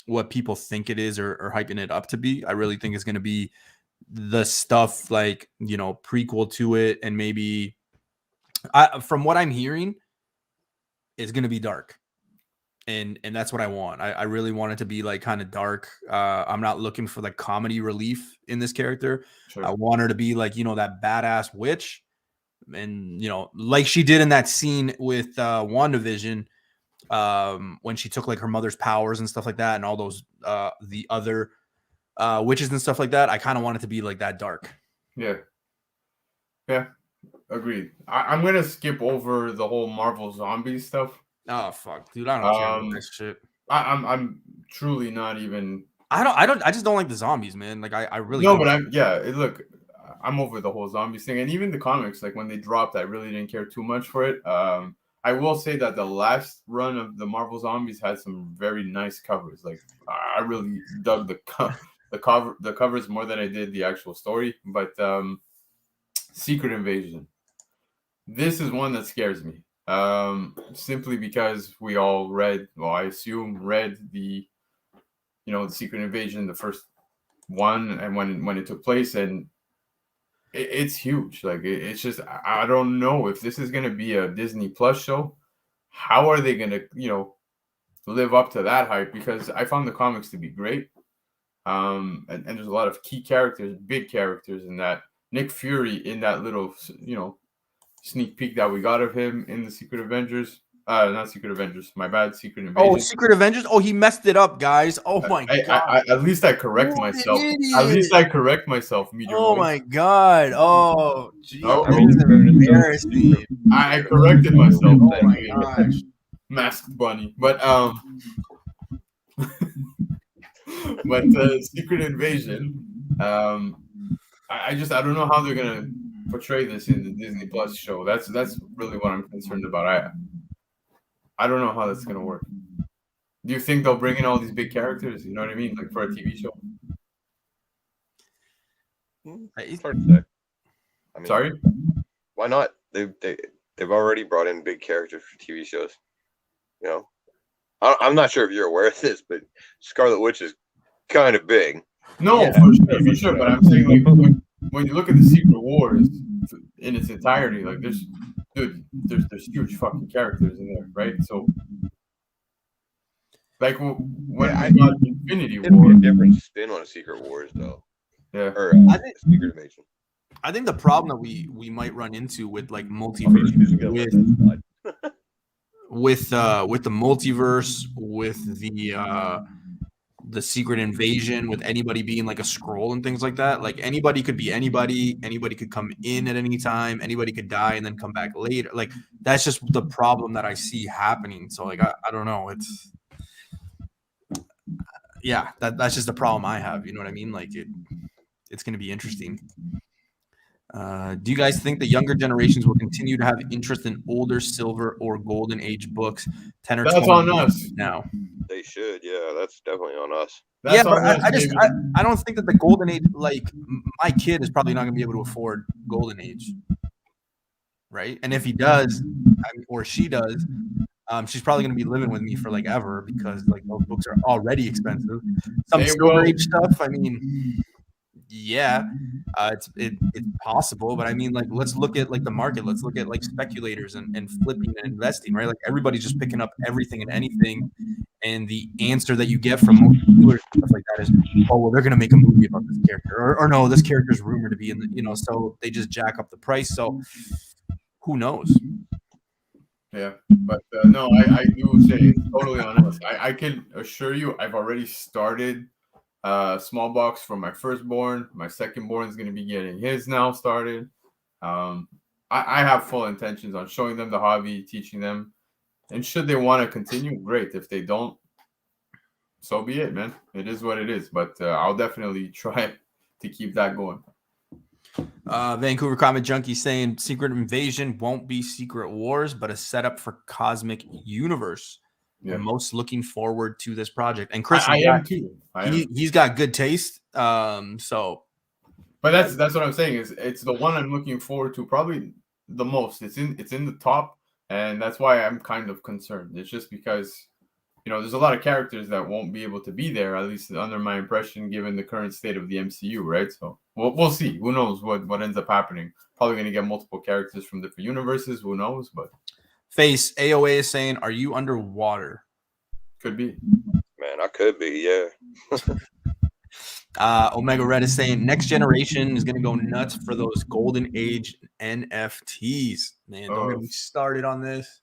Speaker 1: what people think it is or hyping it up to be. I really think it's gonna be the stuff like, you know, prequel to it, and maybe from what I'm hearing, it's gonna be dark. And that's what I want. I really want it to be like kind of dark. I'm not looking for like comedy relief in this character. Sure. I want her to be like, you know, that badass witch, and you know, like she did in that scene with WandaVision, when she took like her mother's powers and stuff like that, and all those the other witches and stuff like that. I kind of want it to be like that dark.
Speaker 2: Yeah. Agreed. I'm gonna skip over the whole Marvel zombie stuff.
Speaker 1: Oh fuck, dude! I don't care about that shit.
Speaker 2: I'm truly not even.
Speaker 1: I just don't like the zombies, man. Like I really
Speaker 2: no,
Speaker 1: don't.
Speaker 2: but look, I'm over the whole zombies thing, and even the comics. Like when they dropped, I really didn't care too much for it. I will say that the last run of the Marvel Zombies had some very nice covers. Like I really dug the covers more than I did the actual story. But Secret Invasion. This is one that scares me. Simply because we all read the, you know, the Secret Invasion, the first one, and when it took place, and it's huge. Like it's just, I don't know if this is gonna be a Disney Plus show. How are they gonna, you know, live up to that hype? Because I found the comics to be great. And there's a lot of key characters, big characters in that. Nick Fury in that little, you know, sneak peek that we got of him in the Secret Avengers. Not Secret Avengers. My bad. Secret Invasion.
Speaker 1: Oh, Secret Avengers. Oh, he messed it up, guys. Oh my god.
Speaker 2: At least I correct myself. At least I correct myself.
Speaker 1: Oh my god. Oh, geez.
Speaker 2: Oh,
Speaker 1: embarrassing.
Speaker 2: I corrected myself.
Speaker 1: Oh my gosh.
Speaker 2: Masked Bunny, but Secret Invasion. I don't know how they're gonna portray this in the Disney Plus show. That's really what I'm concerned about. I don't know how that's gonna work. Do you think they'll bring in all these big characters? You know what I mean, like for a TV show?
Speaker 4: It's hard to say. I mean,
Speaker 2: sorry,
Speaker 4: why not? They've already brought in big characters for TV shows. You know, I'm not sure if you're aware of this, but Scarlet Witch is kind of big.
Speaker 2: No, yeah, for sure. But I'm saying, like, when you look at the Secret Wars in its entirety, like there's huge fucking characters in there, right? So, like when I got Infinity War,
Speaker 4: a different spin on a Secret Wars, though.
Speaker 2: Yeah,
Speaker 4: or Secret Invasion.
Speaker 1: I think the problem that we might run into with like multiverse with the multiverse, with the Secret Invasion, with anybody being like a scroll and things like that. Like anybody could be anybody could come in at any time, anybody could die and then come back later. Like that's just the problem that I see happening. So like I don't know. That's just the problem I have. You know what I mean? Like it's gonna be interesting. Do you guys think the younger generations will continue to have interest in older Silver or Golden Age books 10 or 20
Speaker 2: years on us
Speaker 1: now?
Speaker 4: They should, yeah. That's definitely on us.
Speaker 1: But I don't think that the Golden Age, like my kid is probably not going to be able to afford Golden Age, right? And if he does, or she does, She's probably going to be living with me for like ever because like those books are already expensive. Some
Speaker 2: They
Speaker 1: Silver
Speaker 2: will.
Speaker 1: Age stuff, I mean, yeah, it's possible, but I mean, like, let's look at like the market. Let's look at like speculators and flipping and investing, right? Like everybody's just picking up everything and anything, and the answer that you get from most dealers and stuff like that is, oh well, they're gonna make a movie about this character, or no, this character's rumored to be in the, so they just jack up the price. So who knows?
Speaker 2: Yeah, but no, I do say it's totally on us. I can assure you, I've already started small box for my firstborn. My secondborn is going to be getting his now started. I have full intentions on showing them the hobby, teaching them, and should they want to continue, great. If they don't, so be it, man. It is what it is. But I'll definitely try to keep that going.
Speaker 1: Vancouver Comic Junkie saying Secret Invasion won't be Secret Wars, but a setup for Cosmic Universe.
Speaker 2: Yeah.
Speaker 1: I'm most looking forward to this project. And Chris,
Speaker 2: I am too.
Speaker 1: He's got good taste. So,
Speaker 2: but that's what I'm saying. Is it's the one I'm looking forward to probably the most. It's in the top, and that's why I'm kind of concerned. It's just because there's a lot of characters that won't be able to be there, at least under my impression, given the current state of the MCU, right? So we'll see. Who knows what ends up happening? Probably going to get multiple characters from different universes. Who knows? But
Speaker 1: Face AOA is saying, "Are you underwater?"
Speaker 2: Could be.
Speaker 4: Man, I could be. Yeah.
Speaker 1: Omega Red is saying next generation is going to go nuts for those golden age NFTs. Man, don't get me started on this.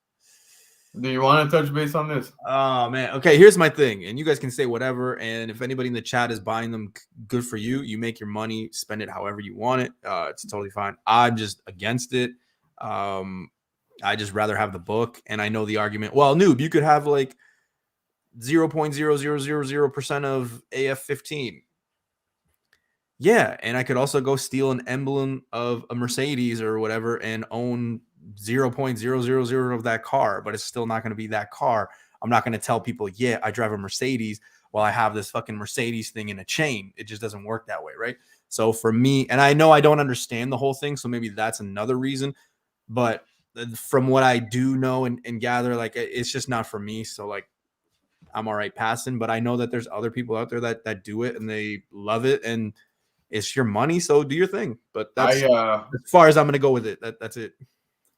Speaker 2: Do you want to touch base on this?
Speaker 1: Oh man. Okay, here's my thing, and you guys can say whatever. And if anybody in the chat is buying them, good for you. You make your money, spend it however you want it. It's totally fine. I'm just against it. I just rather have the book. And I know the argument. Well, noob, you could have like 0.0000% of AF-15. Yeah, and I could also go steal an emblem of a Mercedes or whatever and own 0.000 of that car, but it's still not going to be that car. I'm not going to tell people, yeah, I drive a Mercedes while I have this fucking Mercedes thing in a chain. It just doesn't work that way, right? So for me, and I know I don't understand the whole thing, so maybe that's another reason, but from what I do know and gather, like it's just not for me. So like I'm all right passing, but I know that there's other people out there that do it and they love it, and it's your money, so do your thing. But that's as far as I'm gonna go with it. That's it.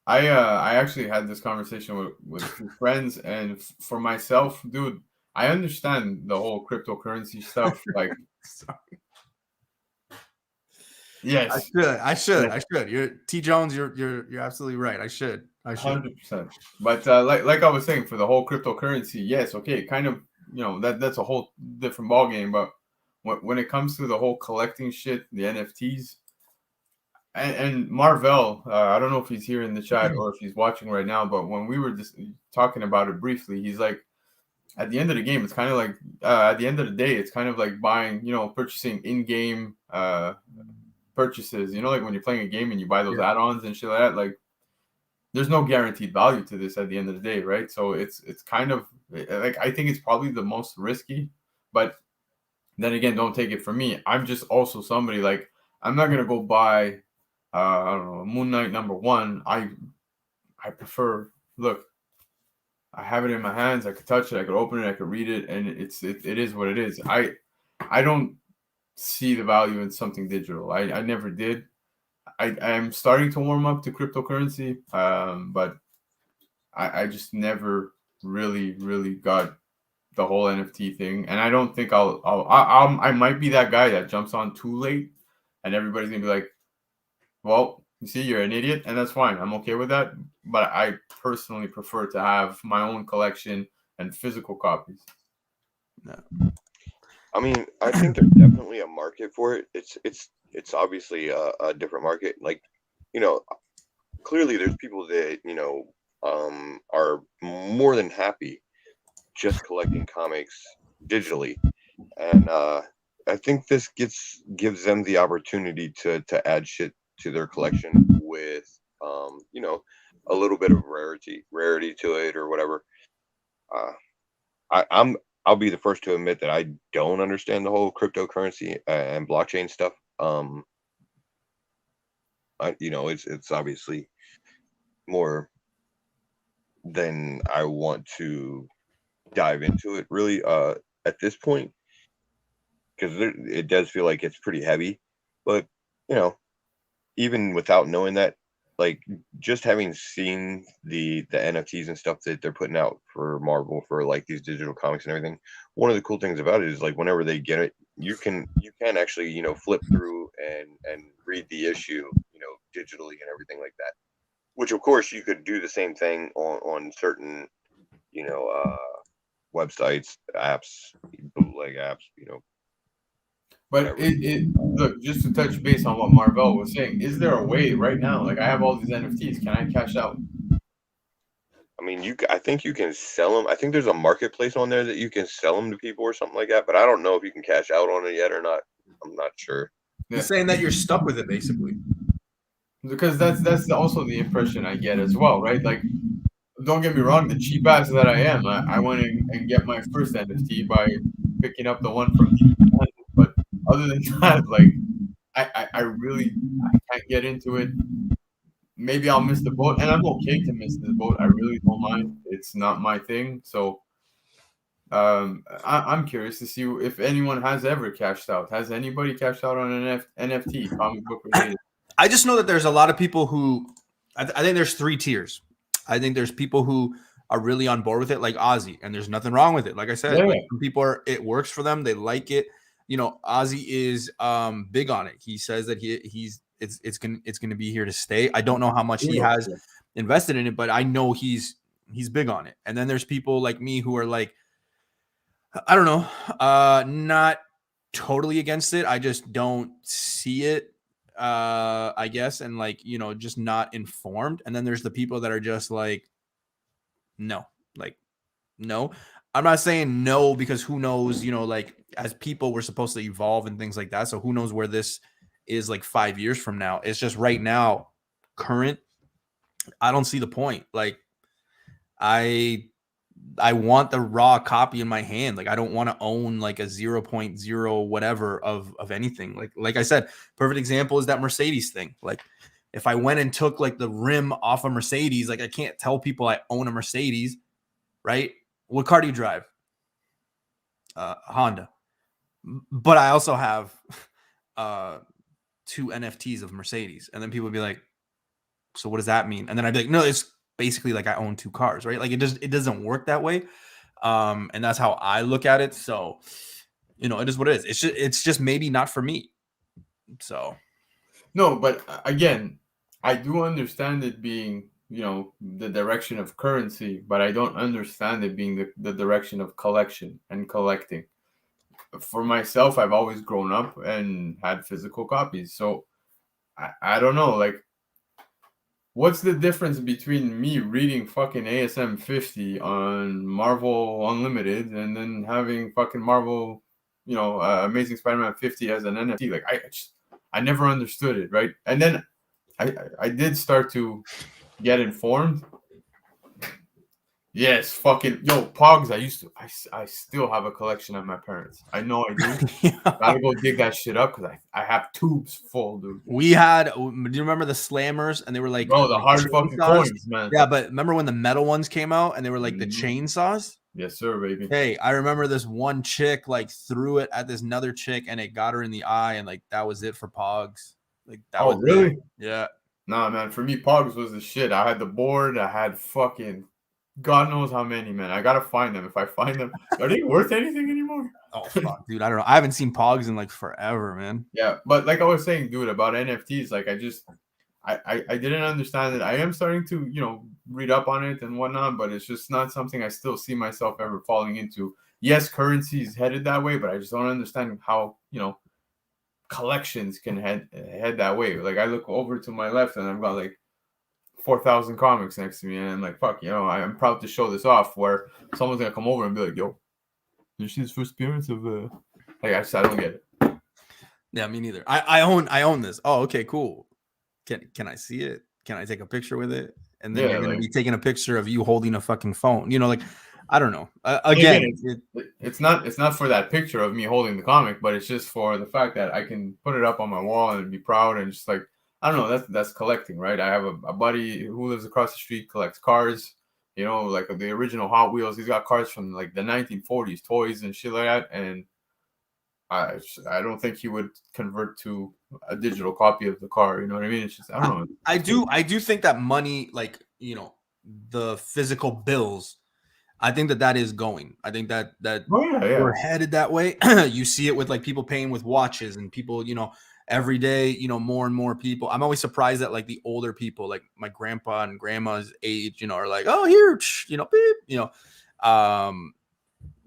Speaker 2: I actually had this conversation with a few friends, and for myself, dude, I understand the whole cryptocurrency stuff. Like, yes,
Speaker 1: I should. You're T Jones. You're absolutely right. I should.
Speaker 2: 100%. But like I was saying, for the whole cryptocurrency, yes, okay, kind of, that's a whole different ballgame. But when it comes to the whole collecting shit, the NFTs. And Marvell, I don't know if he's here in the chat or if he's watching right now, but when we were just talking about it briefly, he's like, at the end of the game, it's kind of like, at the end of the day, it's kind of like buying, purchasing in-game purchases, like when you're playing a game and you buy those add-ons and shit like that, like there's no guaranteed value to this at the end of the day, right? So it's kind of like, I think it's probably the most risky, but then again, don't take it from me. I'm just also somebody like, I'm not going to go buy I don't know, Moon Knight #1. I prefer, look, I have it in my hands. I could touch it. I could open it. I could read it, and it is what it is. I don't see the value in something digital. I never did. I'm starting to warm up to cryptocurrency, but I just never really got the whole NFT thing, and I don't think I might be that guy that jumps on too late, and everybody's gonna be like, well, you see, you're an idiot, and that's fine. I'm okay with that. But I personally prefer to have my own collection and physical copies.
Speaker 1: No.
Speaker 4: I mean, I think there's definitely a market for it. It's obviously a different market. Like, clearly there's people that, are more than happy just collecting comics digitally. And I think this gives them the opportunity to add shit to their collection with a little bit of rarity to it or whatever. I'll be the first to admit that I don't understand the whole cryptocurrency and blockchain stuff. It's obviously more then I want to dive into it really at this point, because it does feel like it's pretty heavy. But you know, even without knowing that, like just having seen the NFTs and stuff that they're putting out for Marvel for like these digital comics and everything, one of the cool things about it is like whenever they get it, you can actually, you know, flip through and read the issue, you know, digitally and everything like that. Which of course you could do the same thing on certain, you know, websites, apps, bootleg apps, you know.
Speaker 2: But it look, just to touch base on what Marvel was saying, is there a way right now? Like I have all these NFTs, can I cash out?
Speaker 4: I mean, I think you can sell them. I think there's a marketplace on there that you can sell them to people or something like that. But I don't know if you can cash out on it yet or not. I'm not sure.
Speaker 1: He's saying that you're stuck with it, basically.
Speaker 2: Because that's also the impression I get as well, right? Like, don't get me wrong, the cheap ass that I am, I went and get my first NFT by picking up the one from DC. But other than that, like, I really can't get into it. Maybe I'll miss the boat, and I'm okay to miss the boat. I really don't mind. It's not my thing. So I'm curious to see if anyone has ever cashed out. Has anybody cashed out on an NFT, comic book related?
Speaker 1: I just know that there's a lot of people who I think there's 3 tiers. I think there's people who are really on board with it, like Ozzy, and there's nothing wrong with it. Like I said, like some people it works for them, they like it. You know, Ozzy is big on it. He says that it's gonna be here to stay. I don't know how much he has invested in it, but I know he's big on it. And then there's people like me who are like, I don't know, not totally against it. I just don't see it, I guess, and like, you know, just not informed. And then there's the people that are just like, no. I'm not saying no because who knows, you know, like as people we're supposed to evolve and things like that. So who knows where this is like 5 years from now. It's just right now, current, I don't see the point. Like I want the raw copy in my hand. Like I don't want to own like a 0.0 whatever of anything. Like I said, perfect example is that Mercedes thing. Like if I went and took like the rim off a Mercedes, like I can't tell people I own a Mercedes, right? What car do you drive? Honda. But I also have 2 NFTs of Mercedes. And then people would be like, so what does that mean? And then I'd be like, no, it's basically like I own 2 cars, right? Like it doesn't work that way. And that's how I look at it. So, you know, it is what it is. It's just maybe not for me. So
Speaker 2: no, but again, I do understand it being, you know, the direction of currency, but I don't understand it being the direction of collection and collecting. For myself, I've always grown up and had physical copies. So I don't know, like, what's the difference between me reading fucking ASM 50 on Marvel Unlimited and then having fucking Marvel, you know, Amazing Spider-Man 50 as an NFT? Like, I never understood it, right? And then I did start to get informed. Yes, fucking yo, Pogs. I still have a collection at my parents. I know I do.
Speaker 1: yeah.
Speaker 2: Gotta go dig that shit up because I have tubes full, dude.
Speaker 1: We had, do you remember the slammers? And they were like,
Speaker 2: Bro, the hard
Speaker 1: chainsaws?
Speaker 2: fucking coins, man.
Speaker 1: Yeah, but remember when the metal ones came out and they were like the chainsaws?
Speaker 2: Yes, sir, baby.
Speaker 1: Hey, I remember this one chick like threw it at this another chick and it got her in the eye, and like that was it for Pogs. Like that was
Speaker 2: really?
Speaker 1: it. Yeah.
Speaker 2: Nah, man. For me, Pogs was the shit. I had the board. I had fucking God knows how many, man. I gotta find them. If I find them, are they worth anything anymore?
Speaker 1: Oh fuck, dude. I don't know. I haven't seen Pogs in like forever, man.
Speaker 2: Yeah, but like I was saying, dude, about NFTs, like I didn't understand it. I am starting to, you know, read up on it and whatnot, but it's just not something I still see myself ever falling into. Yes, currency is headed that way, but I just don't understand how, you know, collections can head that way. Like I look over to my left and I've got like 4,000 comics next to me, and I'm like, fuck, you know, I'm proud to show this off. Where someone's gonna come over and be like, yo, this is first appearance of like I don't get it.
Speaker 1: Yeah, me neither. I own this. Oh, okay, cool. Can I see it? Can I take a picture with it? And then you're gonna be taking a picture of you holding a fucking phone. You know, like I don't know. Again,
Speaker 2: it's not for that picture of me holding the comic, but it's just for the fact that I can put it up on my wall and be proud and just like, I don't know. That's collecting, right? I have a buddy who lives across the street, collects cars. you know, like the original Hot Wheels. He's got cars from like the 1940s, toys and shit like that. And I don't think he would convert to a digital copy of the car. You know what I mean? It's just, I don't know.
Speaker 1: I do think that money, like, you know, the physical bills, I think that is going. I think that
Speaker 2: Oh, yeah.
Speaker 1: we're headed that way. You see it with like people paying with watches and people, you know, every day, you know, more and more people. I'm always surprised that like the older people, like my grandpa and grandma's age, you know, are like, oh, here, you know, beep, you know,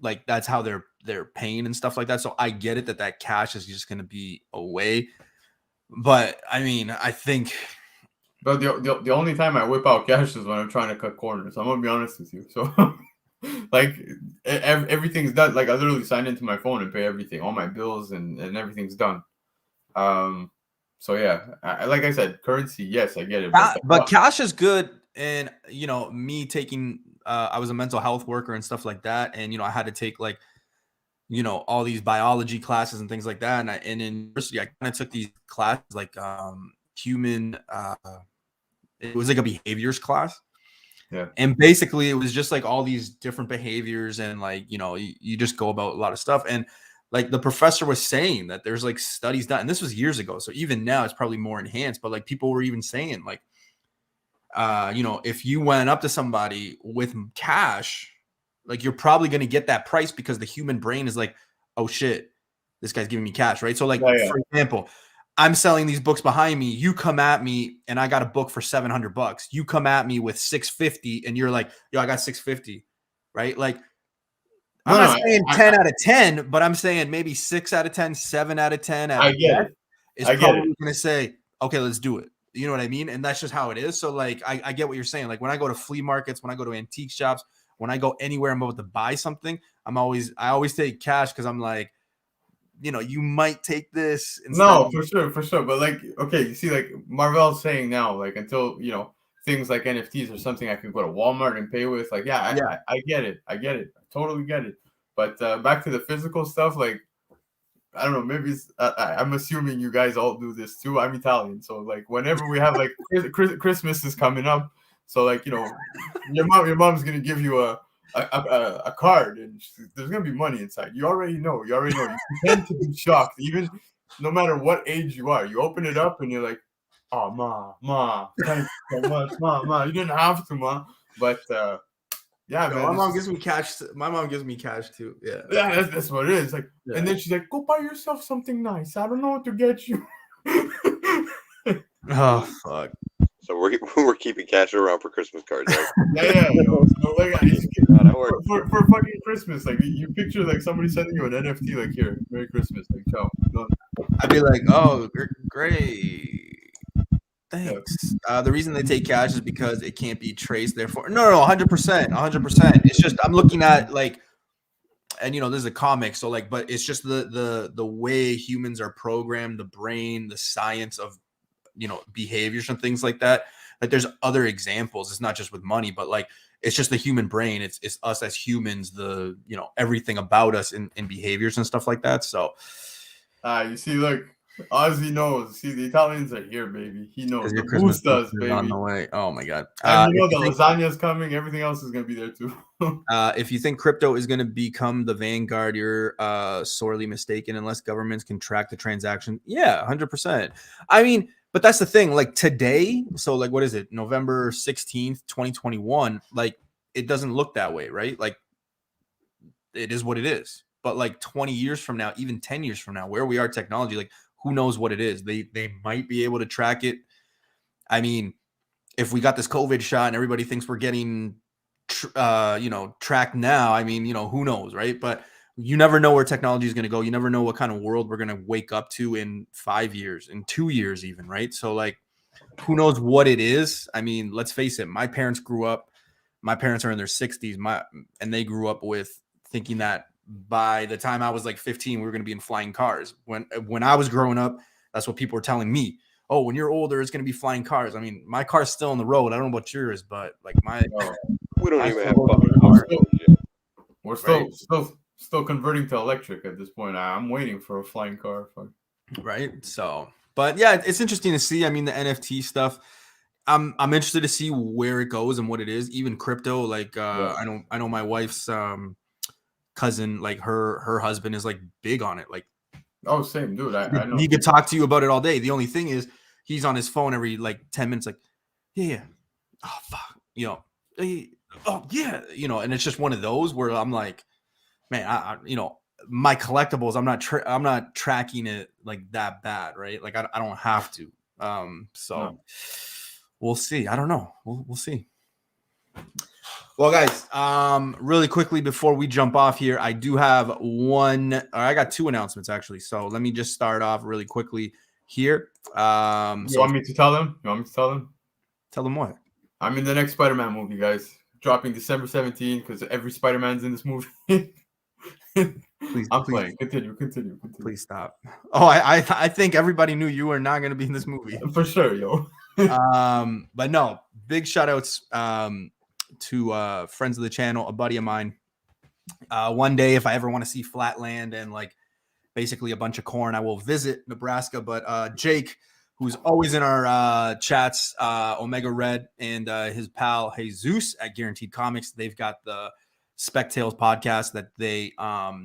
Speaker 1: like that's how they're paying and stuff like that. So I get it that cash is just going to be away. But I mean, I think.
Speaker 2: But the only time I whip out cash is when I'm trying to cut corners. I'm gonna be honest with you. So, like, everything's done. Like, I literally sign into my phone and pay everything, all my bills, and everything's done. So yeah, like I said, currency, yes, I get it.
Speaker 1: But cash is good, and you know, me taking, I was a mental health worker and stuff like that, and you know, I had to take like, you know, all these biology classes and things like that, and in university, I kind of took these classes like human. It was like a behaviors class.
Speaker 2: Yeah.
Speaker 1: And basically it was just like all these different behaviors and like, you know, you just go about a lot of stuff. And like the professor was saying that there's like studies done, and this was years ago. So even now it's probably more enhanced, but like people were even saying like, you know, if you went up to somebody with cash, like you're probably going to get that price because the human brain is like, oh shit, this guy's giving me cash. Right. So like, for example, I'm selling these books behind me. You come at me and I got a book for $700. You come at me with $650 and you're like, yo, I got $650. Right. Like, I'm not saying 10 out of 10, but I'm saying maybe 6 out of 10, 7 out of 10.
Speaker 2: I get it.
Speaker 1: Is probably going to say, okay, let's do it. You know what I mean? And that's just how it is. So like, I get what you're saying. Like when I go to flea markets, when I go to antique shops, when I go anywhere I'm about to buy something, I always take cash because I'm like, you know, you might take this.
Speaker 2: No, for sure. But like, okay, you see, like Marvel's saying now, like until, you know, things like NFTs or something, I can go to Walmart and pay with. Like, I get it. I totally get it. But back to the physical stuff, like, I don't know, maybe it's, I'm assuming you guys all do this too. I'm Italian, so like whenever we have like Christmas is coming up, so like, you know, your mom's gonna give you a card and there's gonna be money inside. You already know. You tend to be shocked, even no matter what age you are. You open it up and you're like, "Oh, ma, thank you so much, ma. You didn't have to, ma." But yeah, man.
Speaker 1: My mom gives me cash. My mom gives me cash too. Yeah,
Speaker 2: that's what it is. Like, and then she's like, "Go buy yourself something nice. I don't know what to get you."
Speaker 1: Oh fuck.
Speaker 4: So we're keeping cash around for Christmas cards, right?
Speaker 2: Yeah. So like, for fucking Christmas, like you picture like somebody sending you an NFT, like, here, Merry Christmas, like, ciao.
Speaker 1: I'd be like, oh, great, thanks. The reason they take cash is because it can't be traced. Therefore, no, 100%. It's just I'm looking at like, and you know, this is a comic, so like, but it's just the way humans are programmed, the brain, the science of, you know, behaviors and things like that. Like there's other examples. It's not just with money, but like it's just the human brain. It's us as humans, the, you know, everything about us in behaviors and stuff like that. So
Speaker 2: you see, look, Ozzy knows. See, the Italians are here, baby. He knows. The boost does, baby.
Speaker 1: On the way. Oh my god.
Speaker 2: And you know the lasagna's coming. Everything else is gonna be there too.
Speaker 1: If you think crypto is going to become the vanguard, you're sorely mistaken. Unless governments can track the transaction. Yeah, 100%. I mean, but that's the thing, like today, so like, what is it? November 16th, 2021. Like it doesn't look that way, right? Like it is what it is. But like 20 years from now, even 10 years from now, where we are technology, like who knows what it is? They might be able to track it. I mean, if we got this COVID shot and everybody thinks we're getting, you know, tracked now, I mean, you know, who knows, right? But you never know where technology is going to go. You never know what kind of world we're going to wake up to in 5 years, in 2 years even, right? So like, who knows what it is? I mean, let's face it. My parents are in their 60s, and they grew up with thinking that by the time I was like 15, we were going to be in flying cars. When I was growing up, that's what people were telling me. Oh, when you're older, it's going to be flying cars. I mean, my car's still on the road. I don't know about yours, but like
Speaker 4: we don't even have
Speaker 2: We're still converting to electric at this point. I'm waiting for a flying car.
Speaker 1: Right. So, but yeah, it's interesting to see. I mean, the NFT stuff, I'm interested to see where it goes and what it is. Even crypto, like I know my wife's cousin, like her husband is like big on it. Like,
Speaker 2: Oh, same, dude. I know.
Speaker 1: he could talk to you about it all day. The only thing is he's on his phone every like 10 minutes, like, yeah. Oh fuck. Hey, oh yeah, and it's just one of those where I'm like, man, I my collectibles, I'm not tracking it like that bad, right? Like I don't have to. So
Speaker 2: No.
Speaker 1: we'll see. I don't know. We'll see. Well, guys, really quickly before we jump off here, I do have I got two announcements actually. So let me just start off really quickly here.
Speaker 2: You want me to tell them? You want me to tell them?
Speaker 1: Tell them what?
Speaker 2: I'm in the next Spider-Man movie, guys. Dropping December 17th because every Spider-Man's in this movie.
Speaker 1: Please,
Speaker 2: playing. Continue.
Speaker 1: Please stop. Oh, I think everybody knew you were not going to be in this movie.
Speaker 2: For sure, yo.
Speaker 1: But no, big shout outs to friends of the channel, a buddy of mine. One day, if I ever want to see flatland and like basically a bunch of corn, I will visit Nebraska. But Jake, who's always in our chats, Omega Red, and his pal Jesus at Guaranteed Comics, they've got the Spec Tales podcast that they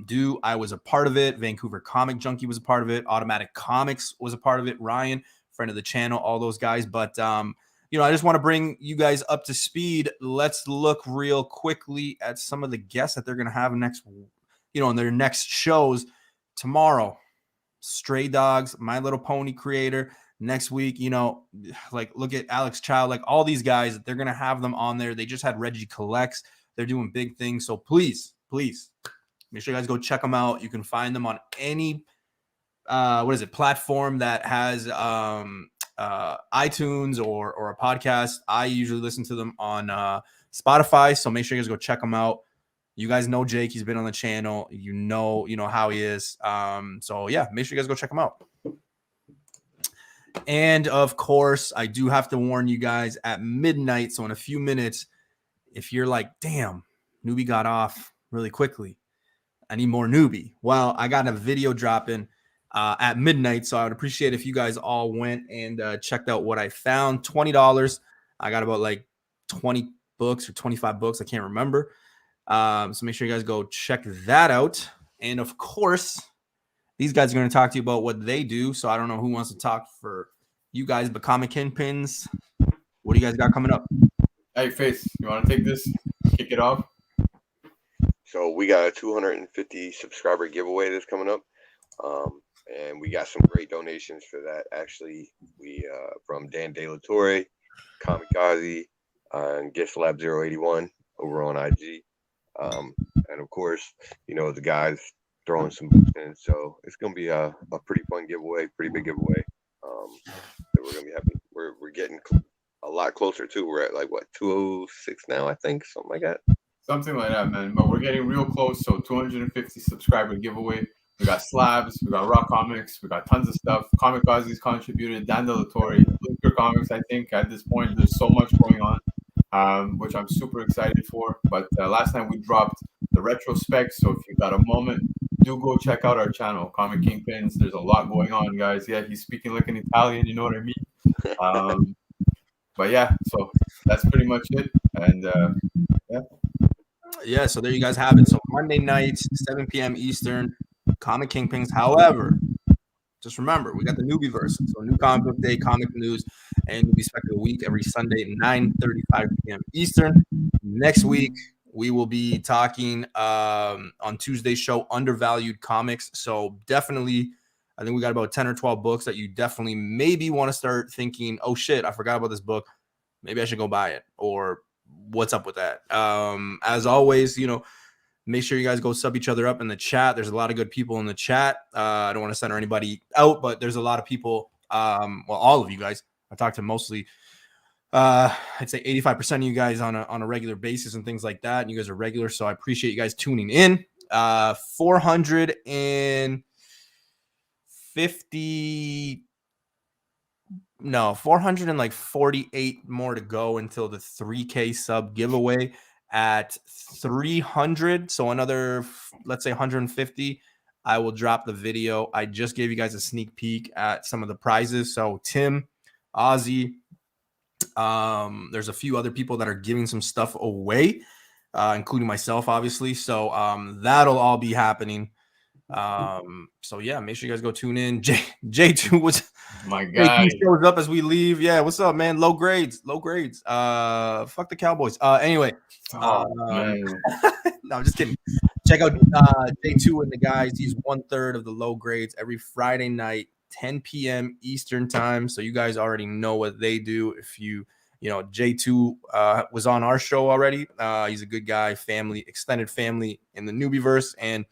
Speaker 1: do. I was a part of it. Vancouver Comic Junkie was a part of it. Automatic Comics was a part of it. Ryan, friend of the channel, all those guys. But I just want to bring you guys up to speed. Let's look real quickly at some of the guests that they're going to have next, in their next shows tomorrow. Stray Dogs, My Little Pony creator. Next week, like look at Alex Child, like all these guys, they're going to have them on there. They just had Reggie Collects. They're doing big things. So please make sure you guys go check them out. You can find them on any, platform that has iTunes or a podcast. I usually listen to them on Spotify. So make sure you guys go check them out. You guys know Jake. He's been on the channel. You know how he is. So yeah, make sure you guys go check him out. And of course, I do have to warn you guys at midnight. So in a few minutes, if you're like, damn, Newbie got off really quickly, I need more Newbie. Well, I got a video dropping at midnight. So I would appreciate if you guys all went and checked out what I found. $20. I got about like 20 books or 25 books. I can't remember. So make sure you guys go check that out. And of course, these guys are going to talk to you about what they do. So I don't know who wants to talk for you guys, but Comic Kingpins, what do you guys got coming up?
Speaker 2: Hey, Face, you want to take this? Kick it off?
Speaker 4: So we got a 250 subscriber giveaway that's coming up. And we got some great donations for that. Actually, we from Dan De La Torre, Kamikaze, and Gift Lab 081 over on IG. And of course, the guys throwing some books in. So it's gonna be a pretty fun giveaway, pretty big giveaway. That we're gonna be happy. We're getting a lot closer to. We're at like what 206 now, I think, something like that.
Speaker 2: Something like that, man. But we're getting real close. So 250 subscriber giveaway. We got slabs, we got rock comics, we got tons of stuff. Kamikaze's contributed, Dan De La Torre, Blinker Comics. I think at this point there's so much going on, which I'm super excited for. But last time we dropped the retrospect, so if you got a moment, do go check out our channel, Comic Kingpins. There's a lot going on, guys. Yeah, he's speaking like an Italian, you know what I mean? But yeah, so that's pretty much it. And
Speaker 1: yeah, so there you guys have it. So Monday nights, 7 p.m. Eastern, Comic Kingpins. However, just remember, we got the Newbie verse. So New Comic Book Day, comic news, and Newbie Spec of the Week every Sunday at 9:35 p.m. Eastern. Next week, we will be talking on Tuesday's show, Undervalued Comics. So definitely, I think we got about 10 or 12 books that you definitely maybe want to start thinking, oh shit, I forgot about this book. Maybe I should go buy it, or what's up with that? As always, make sure you guys go sub each other up in the chat. There's a lot of good people in the chat. I don't want to center anybody out, but there's a lot of people. All of you guys. I talked to mostly, I'd say 85% of you guys on a regular basis and things like that. And you guys are regular, so I appreciate you guys tuning in. 448 more to go until the 3K sub giveaway at 300. So another, let's say 150, I will drop the video. I just gave you guys a sneak peek at some of the prizes. So Tim, Ozzy, There's a few other people that are giving some stuff away, including myself, obviously. So that'll all be happening. So yeah, make sure you guys go tune in. J2 was
Speaker 2: My guy.
Speaker 1: J2 shows up as we leave. Yeah, what's up, man? Low grades. Fuck the Cowboys. Anyway.
Speaker 2: Oh, man.
Speaker 1: No, I'm just kidding. Check out J2 and the guys. He's 1/3 of the low grades every Friday night, 10 p.m. Eastern time. So you guys already know what they do. If you know, J2 was on our show already. He's a good guy, extended family in the Newbieverse and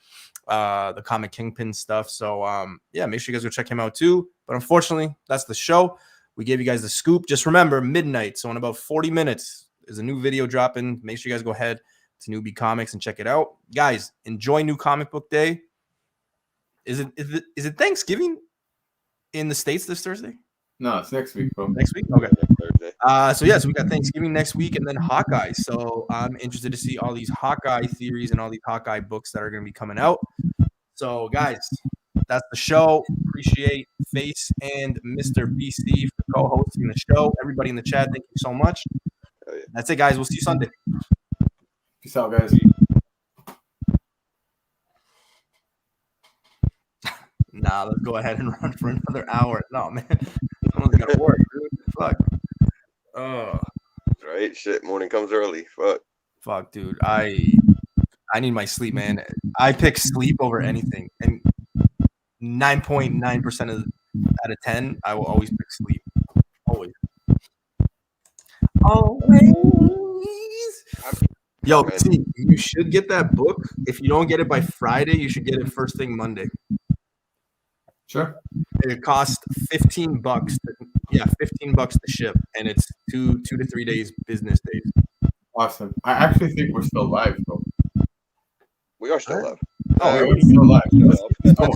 Speaker 1: the Comic Kingpin stuff. So yeah, make sure you guys go check him out too. But unfortunately, that's the show. We gave you guys the scoop. Just remember, midnight. So in about 40 minutes, there's a new video dropping. Make sure you guys go ahead to Newbie Comics and check it out. Guys, enjoy New Comic Book Day. Is it Thanksgiving in the States this Thursday?
Speaker 2: No, it's next week, bro.
Speaker 1: Next week? Okay.
Speaker 4: Thursday.
Speaker 1: So we got Thanksgiving next week and then Hawkeye. So I'm interested to see all these Hawkeye theories and all these Hawkeye books that are going to be coming out. So guys, that's the show. Appreciate Face and Mr. BC for co-hosting the show. Everybody in the chat, thank you so much.
Speaker 4: Oh, yeah.
Speaker 1: That's it, guys. We'll see you Sunday.
Speaker 2: Peace out, guys.
Speaker 1: Nah, let's go ahead and run for another hour. No, man. Someone's got to work, dude. Fuck. Oh.
Speaker 4: Right? Shit, morning comes early.
Speaker 1: Fuck, dude. I need my sleep, man. I pick sleep over anything. And 9.9% out of 10, I will always pick sleep. Always. Yo, see, you should get that book. If you don't get it by Friday, you should get it first thing Monday.
Speaker 2: Sure.
Speaker 1: It costs $15. $15 to ship, and it's 2 to 3 days, business days.
Speaker 2: Awesome. I actually think we're still live, bro.
Speaker 4: We are still live.
Speaker 2: Oh, we're still live. Let's go.